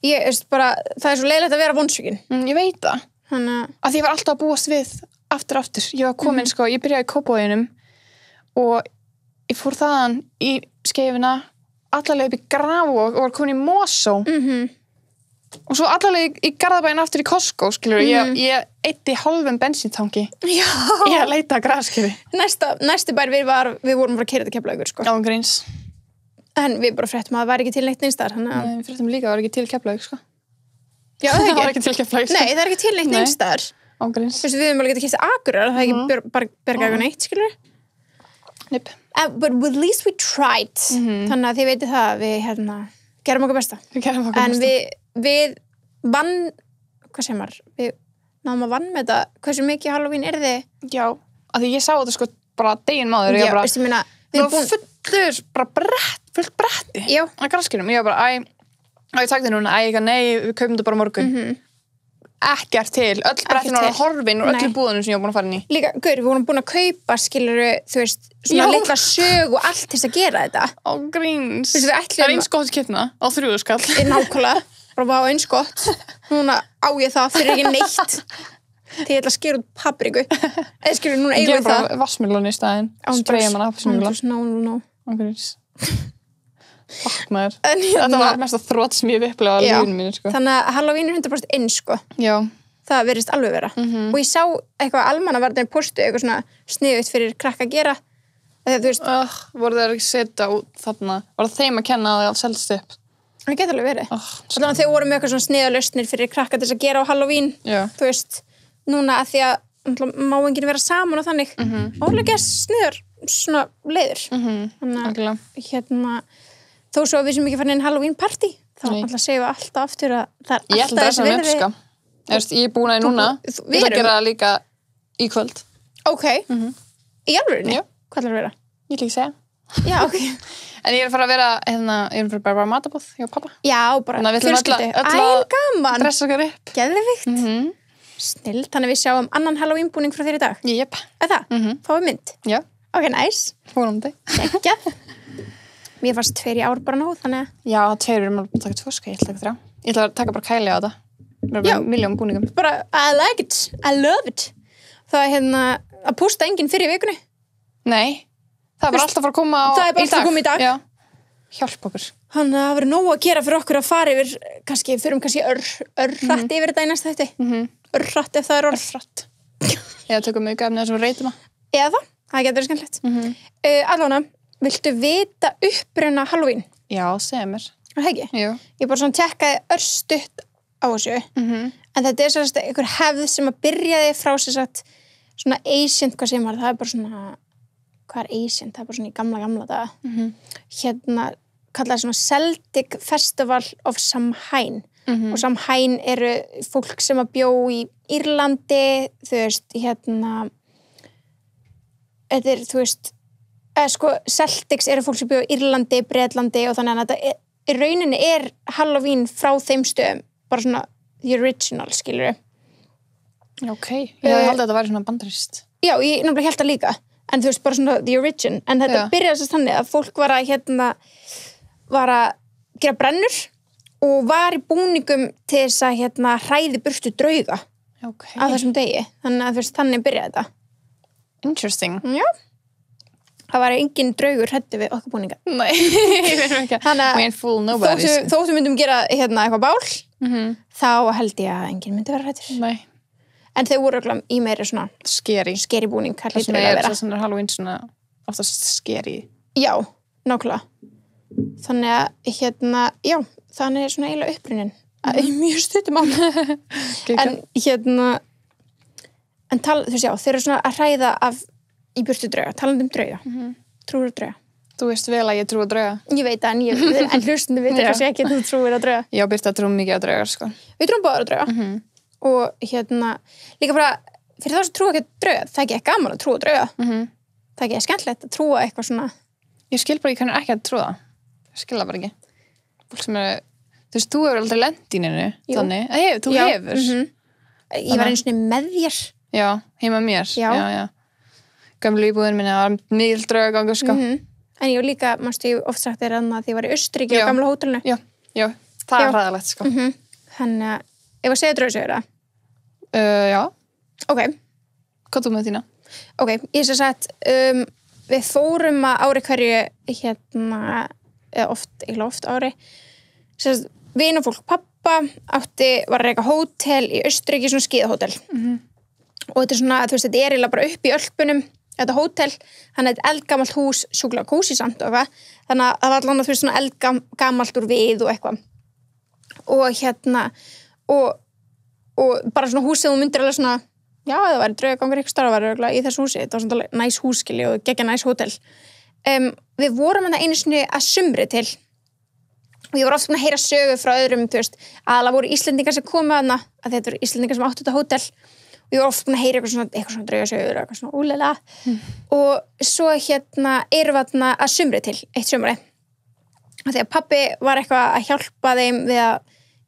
Ég veist bara, það er svo leiðilegt að vera vonsvikinn. Ég veit það. Þannig að ég var alltaf að búast við aftur. Ég var komin, sko, ég byrjaði í Kópavoginum og ég fór þaðan í Skeifuna, allarlega upp í Grafvog og var komin í Mosó. Og svo allarlega í Garðabæinn aftur í Costco, skilur. Ég eyddi hálfum bensíntanki. Já. Ég að leita að graskeri. Næsti bær við vorum bara að keyra til Keflavíkur, sko. Án gríns. En við bara fréttum að það væri ekki til neitt neins þar. Nei, við fréttum líka að það var ekki til Keflavík, sko. Já, það var ekki til Keflavík, sko. Nei, það er ekki til neitt neins þar. Án gríns. Við höfum alveg getið keypt Akureyrar, það er ekki berga eitthvað neitt, skilur. Nipp. But at least we tried. Þannig að þið veitir það að við gerum okkur besta. En við vann, hvað segir maður? Við náðum að vann með þetta. Hversu mikið Halloween þið? Já, af því ég sá þetta sko bara deginn maður. Já, veistu minna. Við erum fullur, bara fullt bretti. Já. Að graskinum. Ég var bara, ég takti núna, nei, við kaupum þetta bara morgun. Ekkert til, öll brettin var horfin og öllu búðunum sem ég var búin að fara inn í. Líka, við vorum búin að kaupa, skilurðu, þú veist, svona litla sög og allt til að gera þetta. Ó, gríns. Þú veist, Það eins gott kittna á 3 skall. Nákvæmlega, bara eins gott. Núna á ég það fyrir ekki neitt. Þegar ég ætla að skera út papriku. Eða skilurðu, núna eigum við það. Ég bara vassmelónu í staðinn. Spreyja manna apelsínugula. Fuck maður. Þetta var mest að þrótt sem ég hef upplegað á lífinu mínu sko. Þannig að Halloween 100% inn sko. Já. Það verðist alveg vera. Og ég sá eitthvað almannavarnir postu, eitthvað svona sniðugt fyrir krakka að gera. Þegar þú veist. Voru þeir ekki setja út þarna? Var það þeim að kenna að það seldist upp? Það geta alveg verið. Þannig að þau voru með eitthvað svona sniðalausnir fyrir krakka til þess að gera á Halloween. Já. Þú veist, núna að því að má enginn vera saman og þannig. Ólega sniður svona leiður. Þannig þó svo við sem ekki farin inn Halloween party þá alltaf segjum við alltaf aftur að það alltaf þessi verði ég er búin að núna ég ætla að gera það líka í kvöld í alvörinni? Já. Hvað ætlar að vera? Ég ætla ekki að segja Já, en ég er að fara að vera ég er að fara bara matabóð hjá pappa Já, bara fjölskyldu gaman dressa okkar upp geðvikt snill, þannig við sjáum annan Halloween búning frá þér í dag Jep. Það? Fáum mynd? Já. Ok, nice Mér fannst 2 í ár bara nóg, þannig að Já, 2 erum að taka 2 sko, ég ætla að taka 3 Ég ætla að taka bara kæli á þetta Já. Milljón búningum Bara, I like it, I love it Það að pústa enginn fyrir vikunni Nei, það er bara alltaf að fara að koma Það er bara alltaf að koma í dag Já, hjálp okkur Þannig að það verður nóg að gera fyrir okkur að fara yfir förum kannski örrætt yfir þetta í næsta þætti Örrætt ef það er Örrætt Eða tökum við efnið þessum reytum Eða það getur skemmtilegt Allána Viltu vita uppruna Halloween? Já, segja mér. Það ekki? Jú. Ég bara svona tekkaði örstutt á þessu. En þetta er svona einhver hefð sem að byrjaði frá svona ancient, hvað segir maður? Það er bara svona, hvað er ancient? Það er bara svona í gamla daga. Kallaði svona Celtic Festival of Samhain. Og Samhain eru fólk sem að bjó í Írlandi, þú veist, þetta er, þú veist, Celtics eru fólk sem bjóð í Írlandi, Bretlandi og þannig að þetta í rauninni er Halloween frá þeim stöðum bara svona the original, skilur Ok, ég hafði haldið að þetta væri svona bandarist Já, ég náttúrulega held það líka en þú veist, bara svona the origin en þetta byrjaði þess þannig að fólk var að gera brennur og var í búningum til þess að hræði burtu drauga á þessum degi þannig að þannig byrjaði þetta Interesting Já Það var engin draugur hræddur við okkar búninga. Nei, ég veit ekki. We ain't fool nobody. Þóttu myndum gera eitthvað bál, þá held ég að enginn myndi vera hræddur. Nei. En þau voru í meiri svona scary búning. Það sem er Halloween svona oftast scary. Já, nákvæmlega. Þannig að, já, þannig er svona eiginlega upprunin. Mjög stuttum á. En þú veist, já, þeir eru svona að hræða í burtu drauga, talandi drauga trúir drauga Þú veist vel að ég trúi á drauga Ég veit það, en hlustandi veit kannski ekki að þú trúir á drauga Já, Birta trúum mikið á draugar, sko Við trúum báðar á drauga og líka bara, fyrir þá sem trúa ekki á drauga það er ekki gaman að trúa á drauga það er ekki skemmtilegt að trúa eitthvað svona Ég skil bara, ég kann ekki að trúa Ég skil það bara ekki Fólk sem þú veist, þú hefur aldrei lent í neinu þannig, þú hefur Ég var einu sinni með þér Já, heima mér Já. Gamlu íbúðin minni var mjög draugagangur sko. En ég líka, mástu ég oft sagt þér að ég var í Austurríki á gamla hótelinu Já, það er hræðilegt sko. Þannig að, ef að segja draugsögur Já Ok Hvað þú með þína? Ok, ég sé sagt við fórum að ári hverju eða oft ári sérst, vinafólk pappa var að reka hótel í Austurríki, svona skíðahótel og þetta er svona, þú veist, þetta er eiginlega bara upp í Ölpunum þetta hótel, þannig að þetta er eldgamalt hús sjúklega kósí samt og eitthvað þannig að það var allan að þú veist svona eldgamalt úr við og eitthvað og og bara svona hús sem þú myndir alveg svona já, það væri draugagangur ykkur starf að vera í þessu húsi, þetta var svona næs húskili og geggja næs hótel. Við vorum þarna einu sinni að sumri til og ég var oft búin að heyra sögu frá öðrum, þú veist, aðalega voru Íslendingar sem komu þarna, að þetta voru Íslendingar sem áttu þetta hótel og ég var oft búin að heyra eitthvað svona draugasögur, eitthvað svona úlega og svo erum við þarna að sumri til, eitt sumri og því að pabbi var eitthvað að hjálpa þeim við að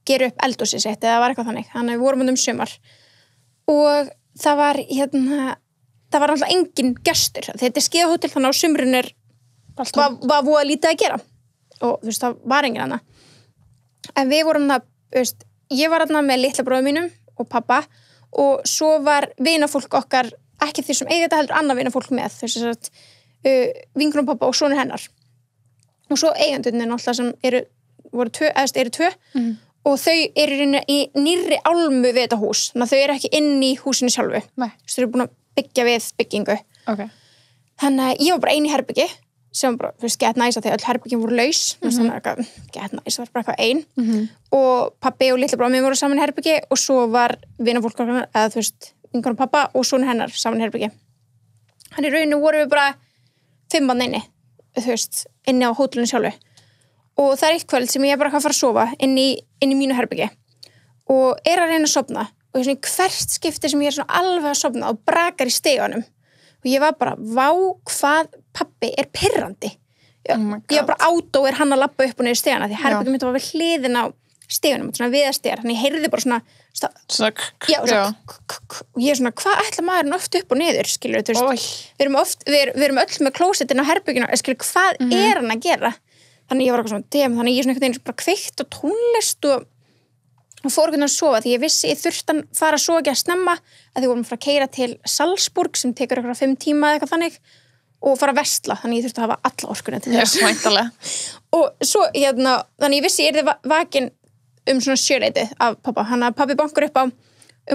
gera upp eldhúsið sitt eða var eitthvað þannig, þannig að við vorum sumar og það var það var alltaf engin gestur, þetta skíðahótel þannig á sumrun var voða lítið að gera og þú veist, það var enginn hana en við vorum það, þú veist ég var hana með litla bróðum mínum og pappa og svo var vinafólk okkar, ekki því sem eiga þetta heldur annað vinafólk með, þess að vinkonum pappa og sonur hennar og svo eigendurnir alltaf sem eru tvö og þau eru í nýrri álmu við þetta hús, þannig að þau eru ekki inn í húsinu sjálfu, þau eru búin að byggja við byggingu þannig að ég var bara ein í herbyggi sem bara, þú veist, gett næs að því öll herbyggjum voru laus þannig að gett næs, það var bara eitthvað ein og pabbi og litla bróðum minn voru saman í herbyggi og svo var vinafólk eða þú veist, vinkonum pappa og sonur hennar saman í herbyggi þannig í rauninu voru við bara 5 mann inni, þú veist, inni á hótelinu sjálfu og það eitt kvöld sem ég bara að fara að sofa inn í mínu herbyggi og að reyna að sofna og svona hvert skipti sem ég svona alveg að sofna og brakar í steganum og ég var bara, vá hvað pabbi pirrandi ég var bara átó hann að labba upp og niður stegana því herbyggjum mitt var við hliðin á stegunum svona viðastegar, þannig ég heyrði bara svona og ég svona, hvað ætla maðurinn oft upp og niður skilur, þú veist, við erum öll með klósettin á herbygginu, skilur, hvað hann að gera þannig ég var eitthvað svona, þannig ég svona einhvern veginn bara kveikt og tónlist og fór ekki að sofa því ég vissi ég þurfti að fara að sofa ekki að snemma að því vorum að fara að keyra til Salzburg sem tekur eitthvað 5 tíma eða eitthvað þannig og fara að versla, þannig ég þurfti að hafa alla orkuna til þess og svo þannig ég vissi ég yrði vakin svona 7-leytið af pappa, hann að pabbi bankar upp á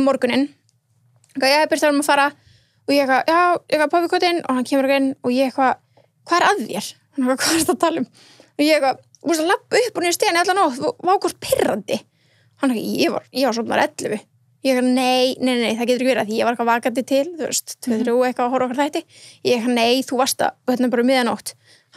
morguninn ég byrst að fara og ég pabbi gott inn og hann kemur inn og ég hvað að þér? Hann hvað er þetta að tala og ég múst að labba upp og niður stegin allan nótt og var okkur pirrandi hann ég var sofnar 11 ég nei, það getur ekki verið því ég var eitthvað vakandi til, þú veist, 2-3 eitthvað að horfa okkar þætti nei, þú varst að bara miðanótt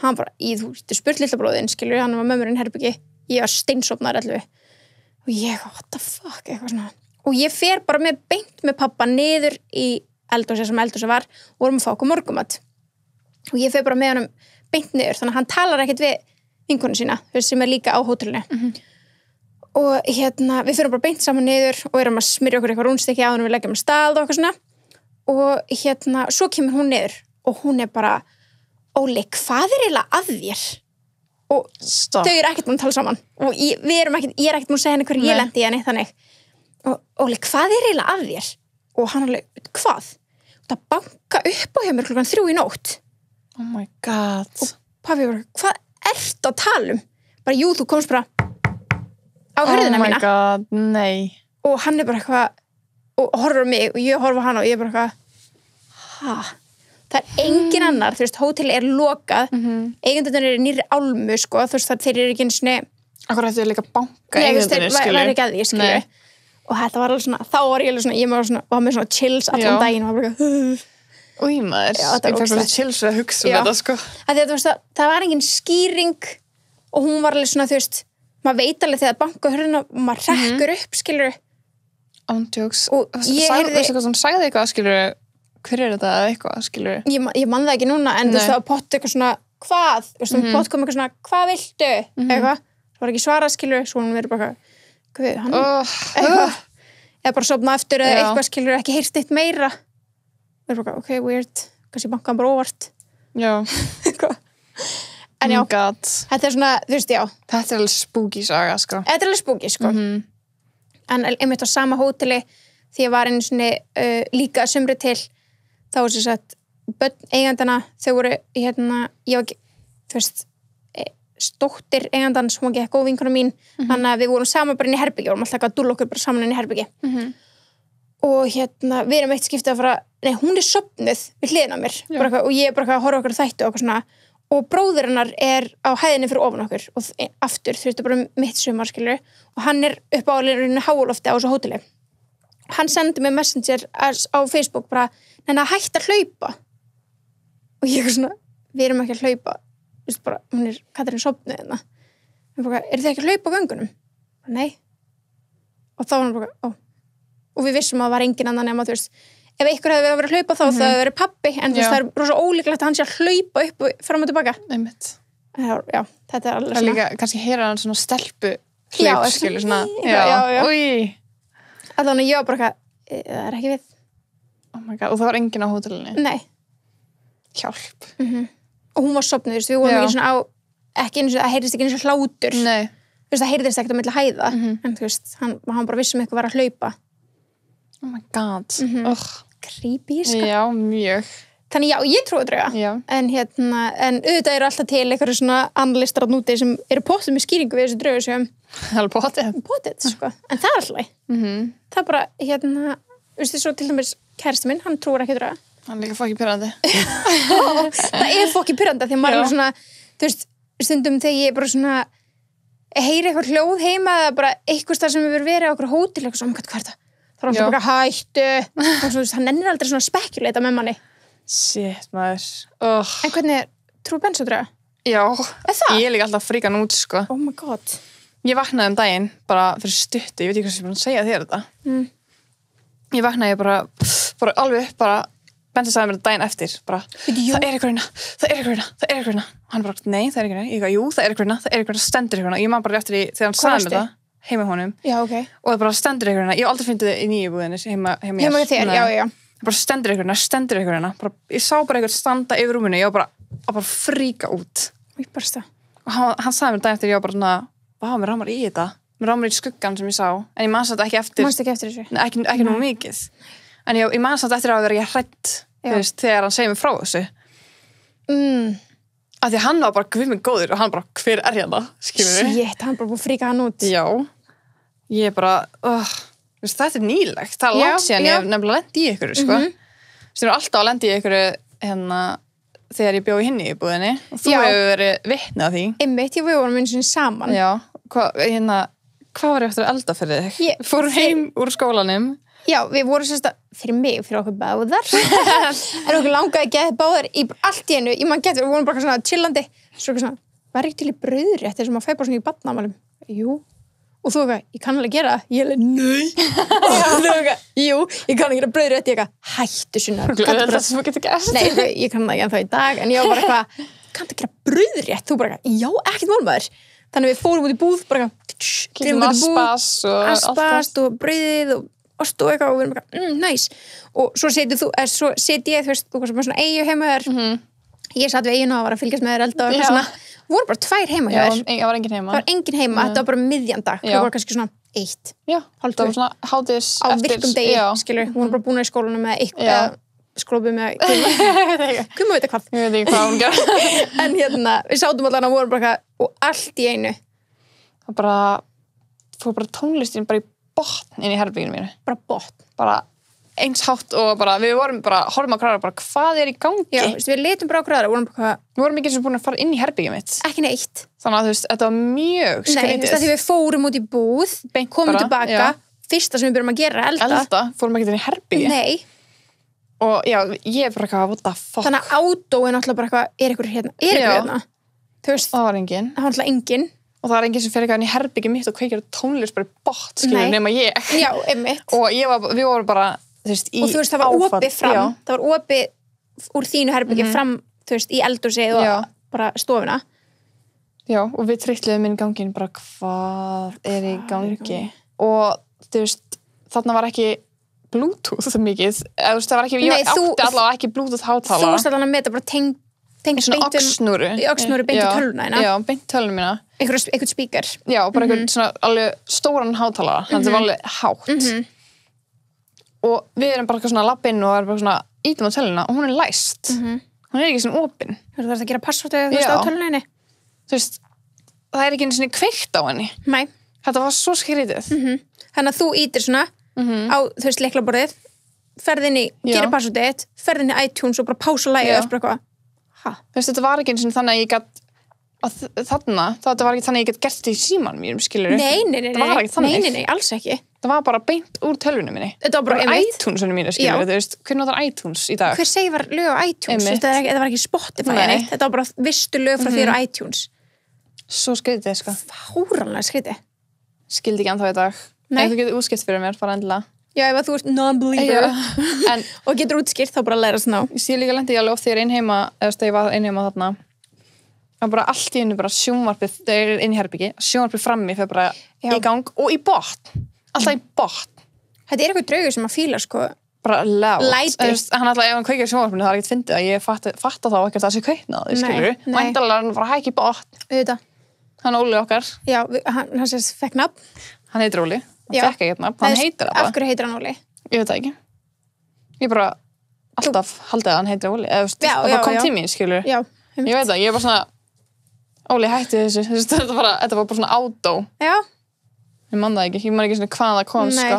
hann bara, þú spurt litla bróðinn, skilur hann var mömmurinn herbyggi, ég var steinsofnar 11 og ég, what the fuck eitthvað svona, og ég fer bara beint með pappa niður í eldhúsið sem eldhúsið var og vorum að fá okkur morgumat og ég fer bara með honum beint niður, þannig að hann talar ekkert við vinkonu sína, sem líka á hótelinu og við fyrir bara beint saman niður og erum að smyrja okkur eitthvað rúnstykki áður en við leggjum að stað og eitthvað svona og svo kemur hún niður og hún bara Óli, hvað eiginlega að þér? Og þau eru ekkert búin að tala saman og ég er ekkert búin að segja henni hverju ég lendi í henni þannig og Óli, hvað eiginlega að þér? Og hann alveg, hvað? Og það banka upp á hjá mér 3:00 í nótt oh my god og pabbi bara, hvað ertu að tala bara, jú, þú komst bara á hörðina mína. Oh my god, nei. Og hann bara eitthvað, og horfur á mig og ég horf á hann og ég bara eitthvað, það engin annar, þú veist, hótel lokað, eigendurnir eru nýrri álmu, sko, þú veist, þeir eru ekki eins og akkur ættu líka banka eigendurnir, skilur. Nei, ekki að því, skilur. Og þetta var alveg svona, þá var ég alveg svona, ég var með svona chills allan daginn og var bara eitthvað, új maður, ég fær svona chills að hugsa þetta, sko. Það var engin skýring og hún var alveg svona, þú veist, maður veit alveg þegar banka hurðina og maður hrekkur upp, skilur ándjóks og sagði eitthvað, skilur hver er þetta eða eitthvað, skilur ég man það ekki núna, en þú veist það var pott eitthvað svona, hvað, þú veist, pott kom eitthvað svona hvað viltu, eitthvað það var ekki svarað, skilur, svo hún verið bara hvað, hann, eitthvað eða bara sofna eftir eða eitthvað, skilur ekki heyrst eitt meira verið bara, ok, weird, kannski bankaðan bara óvart eitthvað en já, þetta svona, þú veist, já þetta er alveg spooky saga, sko þetta er alveg spooky, sko en einmitt á sama hóteli því ég var einu svona líka sumri til þá var þess að börn eigandana, þau voru ég var ekki, þú veist stóttir eigandan sem var ekki góð vinkona mín þannig að við vorum saman bara inn í herbyggi vorum alltaf að dúlla okkur bara saman inn í herbyggi og við erum eitt skiptið að fara nei, hún sofnuð við hliðina á mér bara, og ég bara að horfa okkur þættu og okkur svona og bróðir hennar á hæðinni fyrir ofan okkur og aftur, þú veist, bara mitt sumar, skilur og hann upp á háalofti á þessu hóteli hann sendi mig messenger á Facebook bara, en að hætta að hlaupa og ég er svona, við erum ekki að hlaupa þú veist bara, Katrín sofnuð hérna bara, þið ekki að hlaupa á göngunum? Nei og þá var hann bara, og við vissum að það var engin annan nema, þú veist, ef einhver hefði verið að hlaupa þá það hefði verið pabbi, en þú veist, það er rosa ólíklegt að hann sé að hlaupa upp og fram og tilbaka einmitt já, þetta er alveg svona líka, kannski heyra hann svona stelpu hlaup, skilur svona allan að ég var bara það er ekki við oh my god, og það var enginn á hótelinu nei hjálp og hún var sofnuð, þú veist, við vorum ekki svona á ekki eins og, það heyrðist ekki eins og hlátur nei þú veist, það heyrðist ekkert á milli hæða en þú veist, hann bara vissum eitthvað var að hlaupa oh my god creepy, sko já, mjög þannig já, ég trúi drauga en auðvitað eru alltaf til eitthvað svona analistar á núti sem eru potið með skýringu við þessu draugu sem potið, sko, en það er alltaf það er bara, þú veist, svo til dæmis kærasti minn, hann trúir ekki drauga hann er líka fokki pyrrandi það er fokki pyrrandi því maður er svona, þú veist, stundum þegar ég bara svona heyri eitthvað hljóð heima eða bara eitthvað stað sem hefur verið á okkur hótel eitthvað svona, hvað er það? Það er alltaf bara hættu og svo, hann nennir aldrei svona spekuleita með manni shit, maður en hvernig, trú bensadrauga? Já, ég er líka alltaf fríkan út, sko oh my god ég vaknaði daginn, bara fyrir stuttu ég veit ekki hvað sem ég er búin að segja þér þetta ég vaknaði bara alveg upp, bara Bensi sagði mér daginn eftir, bara, það er eitthvað hann bara, nei, það er eitthvað ég jú, það er eitthvað stendur eitthvað ég man bara eftir því þegar hann sagði mér það heima honum já, okay. og það bara stendur eitthvað ég hef aldrei fundið það í nýju búðinni heima þér, já bara stendur eitthvað ég sá bara eitthvað standa yfir rúminu ég var bara fríka út og hann sagði mér daginn eftir ég var bara vá, mér rámar í þetta mér rámar í skuggan sem ég sá en ég man satt ekki eftir þessu ekki nú mikið en ég man satt eftir að vera ég hrædd þegar hann segir mér frá þessu af því hann var bara guð mig góður og hann bara, hver er hérna skilur við? Shit, hann bara búið fríka hann út já, ég bara þetta er nýlegt, það er langt síðan ég hef nefnilega lent í ykkur sko. Ég er alltaf að lenda í ykkur þegar ég bjó í hinni í búðinni og þú hefur verið vitni af því einmitt, við vorum eins og saman já, hvað var ég eftir að elda fyrir þig? Fórum heim úr skólanum já, við vorum fyrir mig, fyrir okkur báðar en okkur langaði að geta báðar í allt í einu, við vorum bara svona chillandi svo svona, var ekki til í brauðrétt þess að maður fæ bara svona í barnaafmælum jú, og þú eitthvað, ég kann alveg gera það ég alveg, nei og þú eitthvað, jú, ég kann að gera brauðrétt ég eitthvað, hættu sinna það sem þú getur gæst nei, ég kann það ekki ennþá í dag en ég var bara eitthvað, kann það gera brauðrétt þú bara eitthvað, já, ekkert málmaður þannig við fórum út í búð bara aspas og brauðið og ost og eitthvað og við erum eitthvað, næs og svo set ég, þú veist, þú var svona eigu heima þér ég satt við eiginu og var að fylgjast með þér elda og eitthvað svona, voru bara 2 heima hjá þér það var engin heima þetta var bara miðjandag, það var kannski svona 1 já, það var svona hátis á virkum degi, skilur, við vorum bara búin í skólanum með eitthvað, skrópið með kumma veit hvað ég veit ekki hvað hún gerði en við sátum allan og vorum bara og allt í einu það fór bara tónlistin bara í botn inn í herberginu mínu bara botn bara eins hátt og bara við vorum bara horfum á kraðar bara hvað er í gangi já, við letum bara á kraðar við vorum ekki eins og búin að fara inn í herberginu mitt ekki neitt þannig að þú veist, þetta var mjög skrítið því við fórum út í búð komum tilbaka, fyrsta sem við byrjum að gera elda, fórum ekki inn í herbergi nei og já, ég er bara eitthvað what the fuck þannig að átóin alltaf bara eitthvað er ykkur hérna þú veist, það var engin og það er enginn sem fer eitthvað inn í herbergi mitt og kveikir tónlist bara í bot, skilur, nema ég já, einmitt og við vorum bara þú veist, og þú veist, það var opið fram það var opið úr þínu herbergi fram, þú veist, í eldhúsið og bara stofuna já, og við trylluðum inn í gangin bara hvað er í gangi og þú veist, þarna var ekki Bluetooth það mikið, eða þú veist, það var ekki ég átti allavega ekki Bluetooth hátalara þú veist allavega með þetta bara tengt svona oxnúru beint í tölvuna já, beint tölvuna mína eitthvað spíkar já, bara eitthvað svona alveg stóran hátalara þannig að það var alveg hátt og við erum bara eitthvað svona lappinn og erum bara svona ítum á tölvuna og hún er læst hún er ekki svona opin þú þarfst að gera passvortu á tölvunni þú veist, það er ekki einu svona kveikt á henni nei þetta var svo skrítið þannig að þú ítir svona á, þú veist, lyklaborðið ferðinni, gerir passvortið ferðinni iTunes og bara pása lægið og bara þú veist, þetta var ekki eins og þannig að ég gætt þetta var ekki þannig að ég gætt gert þetta í símanum mínum, skilur nei, alls ekki það var bara beint úr tölvunni minni. Þetta var bara iTunes-unum mínu, skilur, þú veist, hver notar iTunes í dag? Hver segir lög á iTunes? Þetta var ekki Spotify neitt, þetta var bara vistu lög frá þér á iTunes. Svo skrítið, sko. Fáránlega skrítið. Skildi ekki ennþá í dag. Nei. Ef þú getur útskipt fyrir mér, bara endilega. Já, ef þú ert non-believer og getur útskipt, þá bara læra ná. Ég sé líka lendi alveg oft þegar einheima, eða ég var einheima þarna, að bara allt í hennu bara sjónvarpið, það er inn í herbyggi, sjónvarpið frammi fyrir bara í gang og í botn. Alltaf í botn. Þetta er eitthvað draugur sem að fíla, sko. Bara lágt. Læti. Hann alltaf, ef hann kveikir sjónvarpinu, það er ekkert fyndið að ég fatta þá ekkert að það sé kveiknað, skilur. Væntanlega hann bara hækki í botn. Auðvitað. Hann Óli okkar. Já, hann sést fekk nafn. Hann heitir Óli. Hann fekk ekkert nafn. Hann heitir það bara. Af hverju heitir hann Óli? Ég veit það ekki. Ég bara alltaf haldið að hann heitir Óli. Það kom til mín, skilur. Já. Ég veit það, ég er bara svona Óli hætti þessu. Þetta var bara svona átó. Já. Ég man það ekki, ég man ekki svona hvað það kom, sko.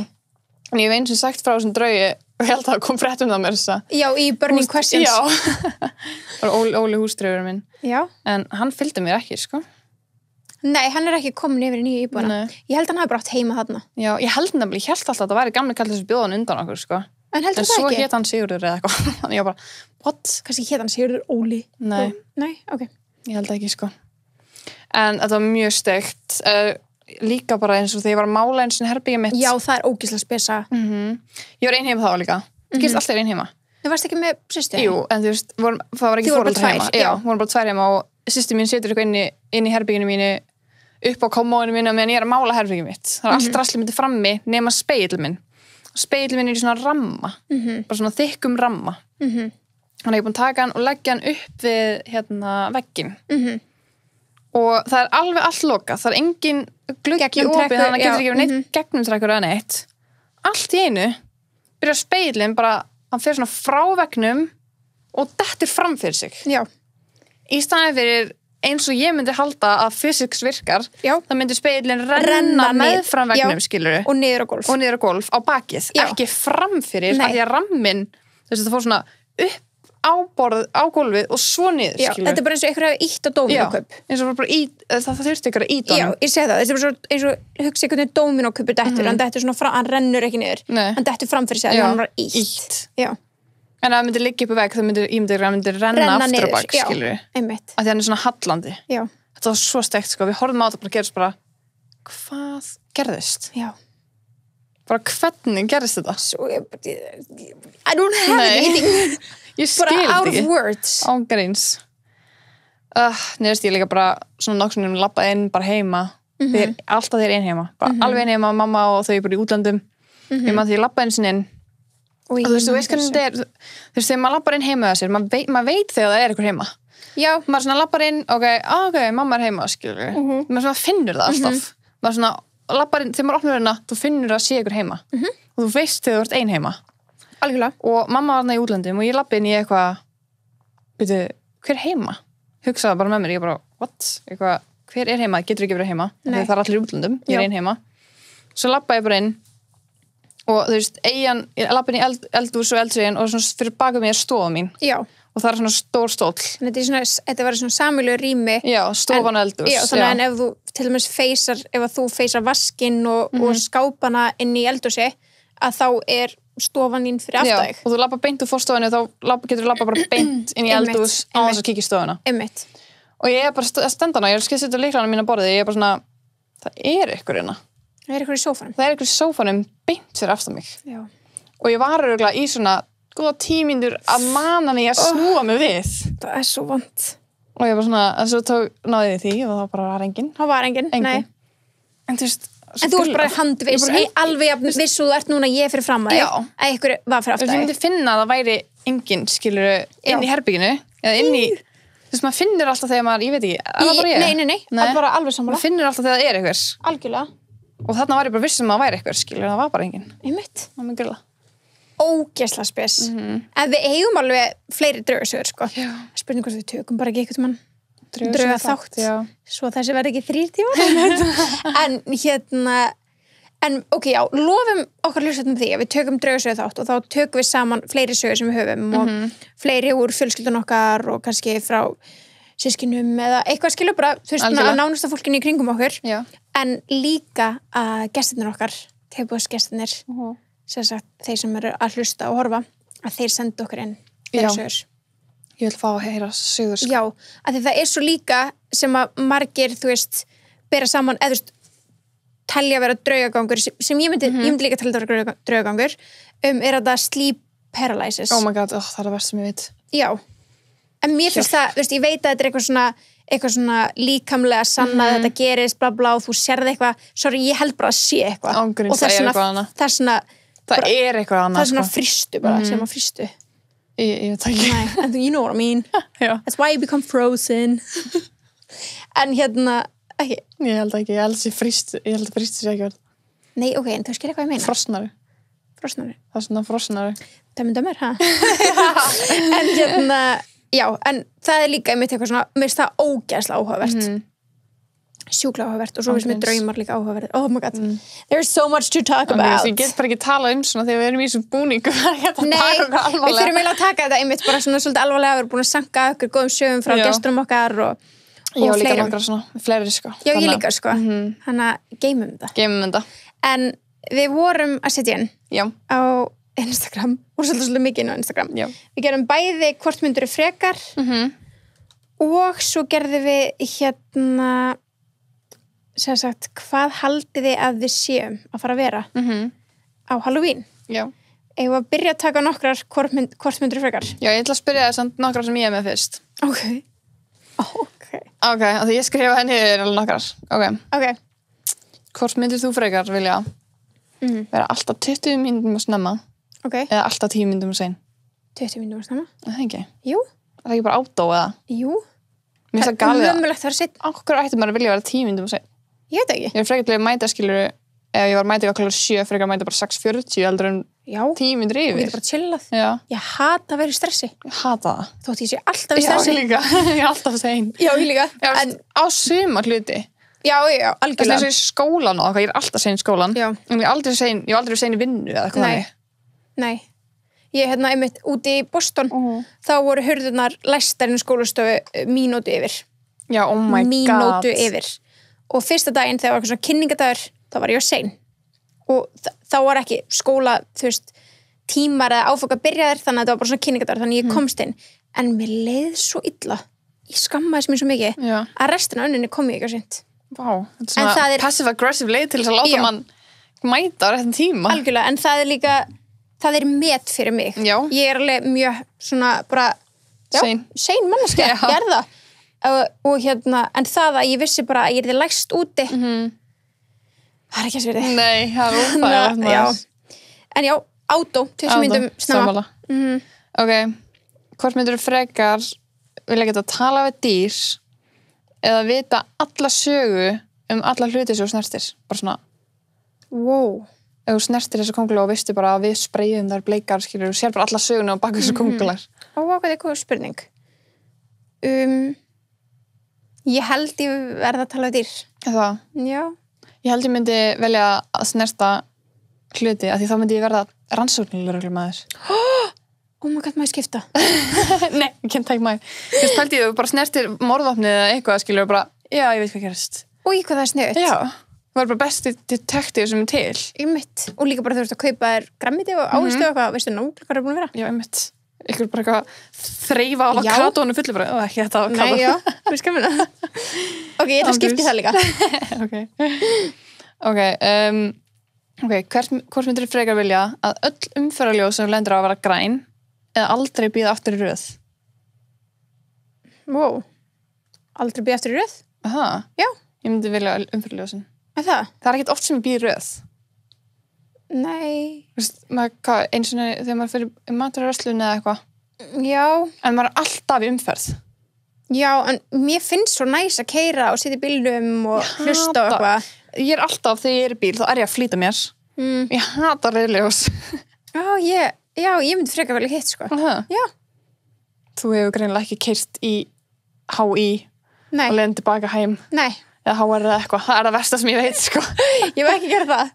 En ég hef eins og sagt frá þessum draugi og ég held að það kom frétt það mér þess að. Já, í Burning Questions. Já. Bara Óli húsdraugur minn. Já. En hann fylgdi mér ekki, sko. Nei, hann er ekki komin yfir í nýju íbúðina. Ég held að hann hafi bara átt heima þarna. Já, ég held alltaf að það væri gamli kallið sem bjóðan undan okkur, sko. En heldur það ekki? En svo hét hann Sigurður eða eitthvað. Þannig ég bara, what? Kannski hét hann Sigurður Óli. Nei. Nei, ok. Ég held ekki, sko. En þetta var mjög steikt. Líka bara eins og þegar ég var að mála eins og herbyggja mitt. Já, það er ógeðslega spesa. Ég var einheima þá líka. Það gerist alltaf einheima. Þú varst ekki með systur? Jú, en þú veist, það var ekki foreldrar heima. Já, vorum bara 2 heima og systir mín setur eitthvað inn í herbygginu mínu upp á kommóinu mínu meðan ég er að mála herbyggju mitt. Það er allt drasli myndi frammi nema spegillinn minn. Spegillinn minn er í svona ramma. Bara svona þykkum ramma. Þannig ég er búin að taka hann og leggja hann upp við vegginn. Og það er alveg allt lokað. Það er engin gluggi opið, þannig að getur ekki verið neitt gegnumtrekkur eða neitt. Allt í einu byrjar spegillinn bara, hann fer svona frá veggnum og dettur fram fyrir sig. Já. Í staðinn fyrir eins og ég myndi halda að physics virkar, það myndi spegillinn renna með fram veggnum, skilurðu. Og niður á gólf. Og niður á gólf, á bakið. Ekki fram fyrir, af því að ramminn, þess að það fór svona upp á gólfið og svo niður, skilur. Þetta er bara eins og einhverja ítt á dóminókupp. Eins og bara það þurfti ykkur að íta honum. Já, ég segi það. Þetta er bara eins og hugsa einhvern veginn dóminókuppur dettur. Hann dettur svona fram, hann rennur ekki niður. Hann dettur fram fyrir sig, þannig að hann var ítt. Já. En ef það myndi liggja upp í vegg, þá myndi renna aftur á bak, skilur. Já, einmitt. Af því hann er svona hallandi. Já. Þetta var svo steikt, sko. Við horfðum á þetta bara gerist bara, hvað gerðist? Já. Bara hvernig gerðist þetta? I don't have anything. Ég skil bara out ekki. Of words. Ángríns. Neðast ég líka bara svona nokkuð labba inn bara heima. Alltaf þeir ein heima. Bara alveg ein heima, mamma og þau bara í útlöndum. Ég maður því ég labba inn sinni inn. Og þú veist hvernig þetta er. Þú veist þegar maður labbar inn heima það sér, maður veit þegar það er eitthvað heima. Já. Maður svona labbar inn, ok, mamma er heima, skilur. Maður svona finnur það alltaf. Maður svona labbar inn, þegar maður opnar hérna, þú finnur að sé ykkur heima. Og þú veist þegar þú ert ein heima. Algjörlega. Og mamma var þarna í útlöndum og ég labbi inn í eitthvað, veitu, hver er heima? Hugsaði bara með mér, ég bara, what? Eitthvað, hver er heima? Getur ekki verið heima. Það er allir í útlöndum, ég er ein heima. Svo labba ég bara inn og þú veist, ég labbi inn í eldhús og eldhúsin og svona fyrir baka mig er stofa mín. Já. Og það er svona stór stóll. Þetta var svona sameiginlegur rými. Já, stofan og eldhús. Já, þannig en ef þú til dæmis ef þú feysar vaskinn og skápana inn í eldhúsi, að þá er stofan þín fyrir aftan þig. Og þú labba beint úr forstofunni og þá getur þú labba bara beint inn í eldhús á þess að kíkja í stofuna. Einmitt. Og ég er bara að stenda hana, ég er að setja lyklana mína á borðið, ég er bara svona, það er ykkur hérna. Það er ykkur í sófanum. Það er ykkur í sófanum beint fyrir aftan mig. Já. Og ég var örugglega í svona góða 10 mínútur að mana mig að snúa mig við. Það er svo vont. Og ég var svona, en svo náði ég því og það bara var enginn. Það var enginn, nei. En þú veist, en þú varst bara handviss, alveg viss og þú ert núna ég fyrir fram að þig. Já. Að ykkur var fyrir aftan þig. Ég myndi finna að það væri enginn, skilur, inn í herbygginu, eða inn í, þú veist, maður finnur alltaf þegar maður, ég veit ekki, er það bara ég? Nei, það er bara alveg sammála. Maður finnur alltaf þegar það er einhvers. Algjörlega. Og þarna var ég bara viss að það væri einhvers, skilur, það var bara enginn. Einmitt. Það var mjög grilla. Ógeðslega spes. En við eigum alveg fleiri draugasögur, sko. Spurning hvort við tökum bara ekki einhvern mann drauga þátt. Svo þessi verði ekki 3 tímar. En ok, já, lofum okkar hlustendum því að við tökum draugasögur þátt og þá tökum við saman fleiri sögur sem við höfum og fleiri úr fjölskyldun okkar og kannski frá systkinum eða eitthvað skilur bara, þú veist, að nánasta fólkinu í kringum okkur. Já. En líka að gestirnir okkar tilboðsgestirnir sem sagt, þeir sem eru að hlusta og horfa að þeir senda okkur inn þeirra sögur. Ég vil fá að heyra sögur, sko. Já, af því það svo líka sem að margir, þú veist, bera saman, eða þú veist, telja að vera draugagangur sem ég myndi líka telja að vera draugagangur er að það sleep paralysis. Oh my god, það er það verst sem ég veit. Já, en mér finnst það, þú veist, ég veit að þetta er eitthvað svona líkamlega sanna að þetta gerist, bla bla, og þú sérði eitthvað, sorry, ég held bara að sé eitthvað. Ángurinn, það er eitthvað annað. Það er eitthvað annað. Það er svona fristu bara, sem að fristu. Ég veit ekki. Nei, and you know what I mean. That's why you become frozen. En ekki. Ég held ekki, ég held að fristu sé ekki verð. Nei, ok, en þú skilja hvað ég meina. Frosnari. Það er svona frosnari. Dömur, ha? En já, en það er líka einmitt eitthvað svona, mér finnst það ógeðslega áhugavert. Sjúklega áhugavert og svo finnst mér draumar líka áhugaverð. Oh my god, there's so much to talk about. Ég get bara ekki tala svona þegar við erum í þessum búningum. Nei, við þurfum eiginlega að taka þetta einmitt bara svona svolítið alvarlega, við erum búin að sanka okkur góðum sögum frá gestunum okkar og já, líka nokkra svona, fleiri sko. Já, ég líka sko, þannig að geymum þetta. En við vorum að setja inn á Instagram, og svolítið mikið inn á Instagram. Já. Við gerum bæði hvort myndur frekar og svo gerðum við sem sagt, hvað haldið þið að við séum að fara að vera á Halloween? Já. Eigum við að byrja að taka nokkrar hvort myndur frekar? Já, ég ætla að spyrja þess að nokkrar sem ég með fyrst. Ok, af því ég skrifa henni alveg nokkrar. Ok. Hvort myndir þú frekar vilja vera alltaf 20 mínútum að snemma eða alltaf 10 mínútum að sein? 20 mínútum að snemma? Það ekki. Jú. Það ekki bara átó eða? Jú. Mér finnst það galið að ömurlegt að vera seinn. Af hverju ætti maður að vilja vera 10 mínútum að sein? Ég veit ekki. Ég frekar til að mæta skilur ef ég var að mæta klukkan 7 frekar að mæta bara 6:40 heldur en 10 mínútur yfir. Og getur bara chillað. Já. Ég hata að vera í stressi. Ég hata það. Þótt ég sé alltaf í stressi. Já, ég líka. Ég er alltaf sein. Já, ég líka. Já, en á sumar hluti. Já, algjörlega. Þess að í skólan og ég er alltaf sein í skólan. Já. En ég er aldrei sein í vinnu eða eitthvað þannig. Nei. Ég einmitt úti í Boston, þá voru hurðirnar læstar inn í skólastofu mínútu yfir. Já, oh my god. Mínútu yfir. Og fyrsta daginn þegar var eitthvað svona kynningadagur, þá var ég á sein. Og þá var ekki skóla, þú veist, tímar eða áfokk að byrja þér, þannig að þetta var bara svona kynningadagur, þannig ég komst inn. En mér leið svo illa. Ég skammaðist mér svo mikið að restina af önninni kom ég ekki á seint. Vá, þetta er svona passive-aggressive leið til þess að láta mann mæta á réttum tíma. Algjörlega, en það er líka, það er met fyrir mig. Já. Ég er alveg mjög svona bara, sein manneskja, ég er það. Og en það að ég vissi bara að ég er þið lægst úti það er ekki að sverði. Nei, það er óþægilegt. En já, átó 20 mínútum snemma. Ok, hvort myndir frekar vilja geta tala við dýr eða vita alla sögu alla hluti sem þú snertir, bara svona ef þú snertir þessu kónguló og veistu bara að við spreyjum þær bleikar, skilur, þú sér bara alla söguna á bak þessu kóngular. Hvað er góð spurning? Ég held ég verða að tala við dýr. Það? Já. Ég held ég myndi velja að snerta hluti, af því þá myndi ég verða rannsóknarlögreglumaður. Oh my god, maður skipta. Nei, ég kemur ekki maður. Þú veist, held ég bara snertir morðvopnið eða eitthvað, skilur, og bara, já, ég veit hvað gerist. Og hvað það er sniðut. Já, það var bara besti detektív sem er til. Einmitt. Og líka bara þú veist að kaupa þér grammiti og áherslu og eitthvað, veistu nú, hvað er búin að vera? Já, einmitt. Ykkur bara eitthvað þreifa á avokadónu fullu bara, ekki þetta avokadó. Nei, já, við skamum það. Ok, ég ætla að skipta það líka. Ok, hvort myndir frekar vilja að öll umferðarljós sem lendir á að vera græn eða aldrei bíða aftur í röð? Wow. Aldrei bíða aftur í röð? Aha. Já. Ég myndi vilja umferðarljósin. Það? Það er ekkert oft sem ég býð í röð. Nei. Þú veist, eins og þegar maður fyrir maturaröslun eða eitthvað. Já. En maður er alltaf í umferð. Já, en mér finnst svo næs að keyra og sitja í bílnum og hlusta og eitthvað. Ég er alltaf, þegar ég er í bíl, þá er ég að flýta mér. Ég hata rauðljós. Ég myndi frekar velja hitt, sko. Já. Þú hefur greinilega ekki keyrt í HÍ og leiðin tilbaka heim. Nei. Eða HR eða eitthvað, það er það versta sem ég veit, sko. Ég vil ekki gera það.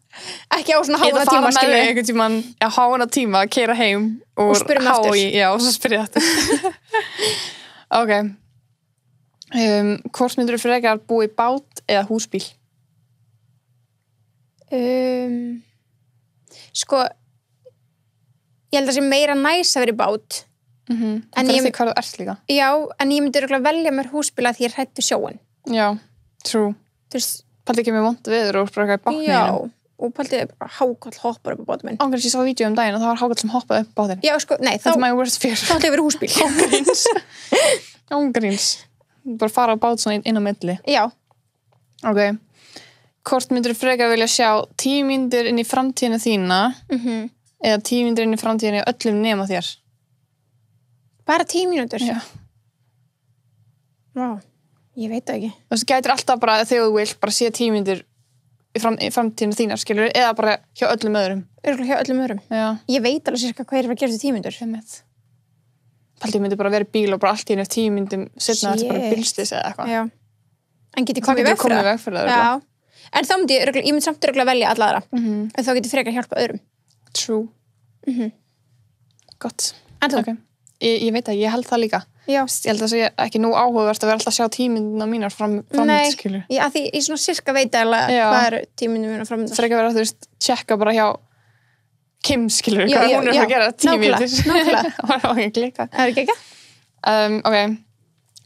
Ekki á svona háa tíma, skilur. Ég einhvern tímann, háa tíma að keyra heim úr HÍ, já, og svo spyr ég þetta. Ok. Hvort myndir þú frekar búa í bát eða húsbíl? sko ég held að það sé meira næs að vera í bát en ég því hvað þú ert líka já, en ég myndi örugglega velja mér húsbíl að því ég hræddi sjóinn já, true paldi ekki með vont viður og bara eitthvað í bátnum og paldi bara hákall hoppar upp á bátum minn ángríns ég sá vídeo daginn og það var hákall sem hoppaði upp á bátinn já, sko, nei, þetta er my worst fear þá ætla ég að vera húsbíl ángríns bara fara á bát svona inn á milli já ok, hvort myndir frekar vilja sjá 10 mínútur inn í framtíðina þína eða 10 mínútur inn í framtíðina í öllum nema þér bara 10 mínútur? Já vá, ég veit það ekki þú gætir alltaf bara þegar þú vilt bara sé 10 mínútur í framtíðina þína skilur eða bara hjá öllum öðrum örugglega hjá öllum öðrum já ég veit alveg sirka hvað að gera þessi 10 mínútur Paldi myndi bara vera í bíl og bara allt í einu 10 mínútum setna þetta bara bílstis eða eitthvað já en get ég komið veg fyrir það já en þá myndi ég myndi samt örugglega velja alla aðra en þá get ég frekar hjálpa öðrum true gott en þú? Okay. Ég veit að ég held það líka já ég held að það sé ekki nú áhugavert að vera alltaf að sjá 10 mínúturnar mínar fram skilur nei, að því ég svona sirka veit alveg hvað eru 10 mínútur mínar fram það er ekki að vera þú veist tjekka bara hjá Kim skilur hvað hún að gera 10 mínútur nákvæmlega og ekki klika það er ekki ekki ok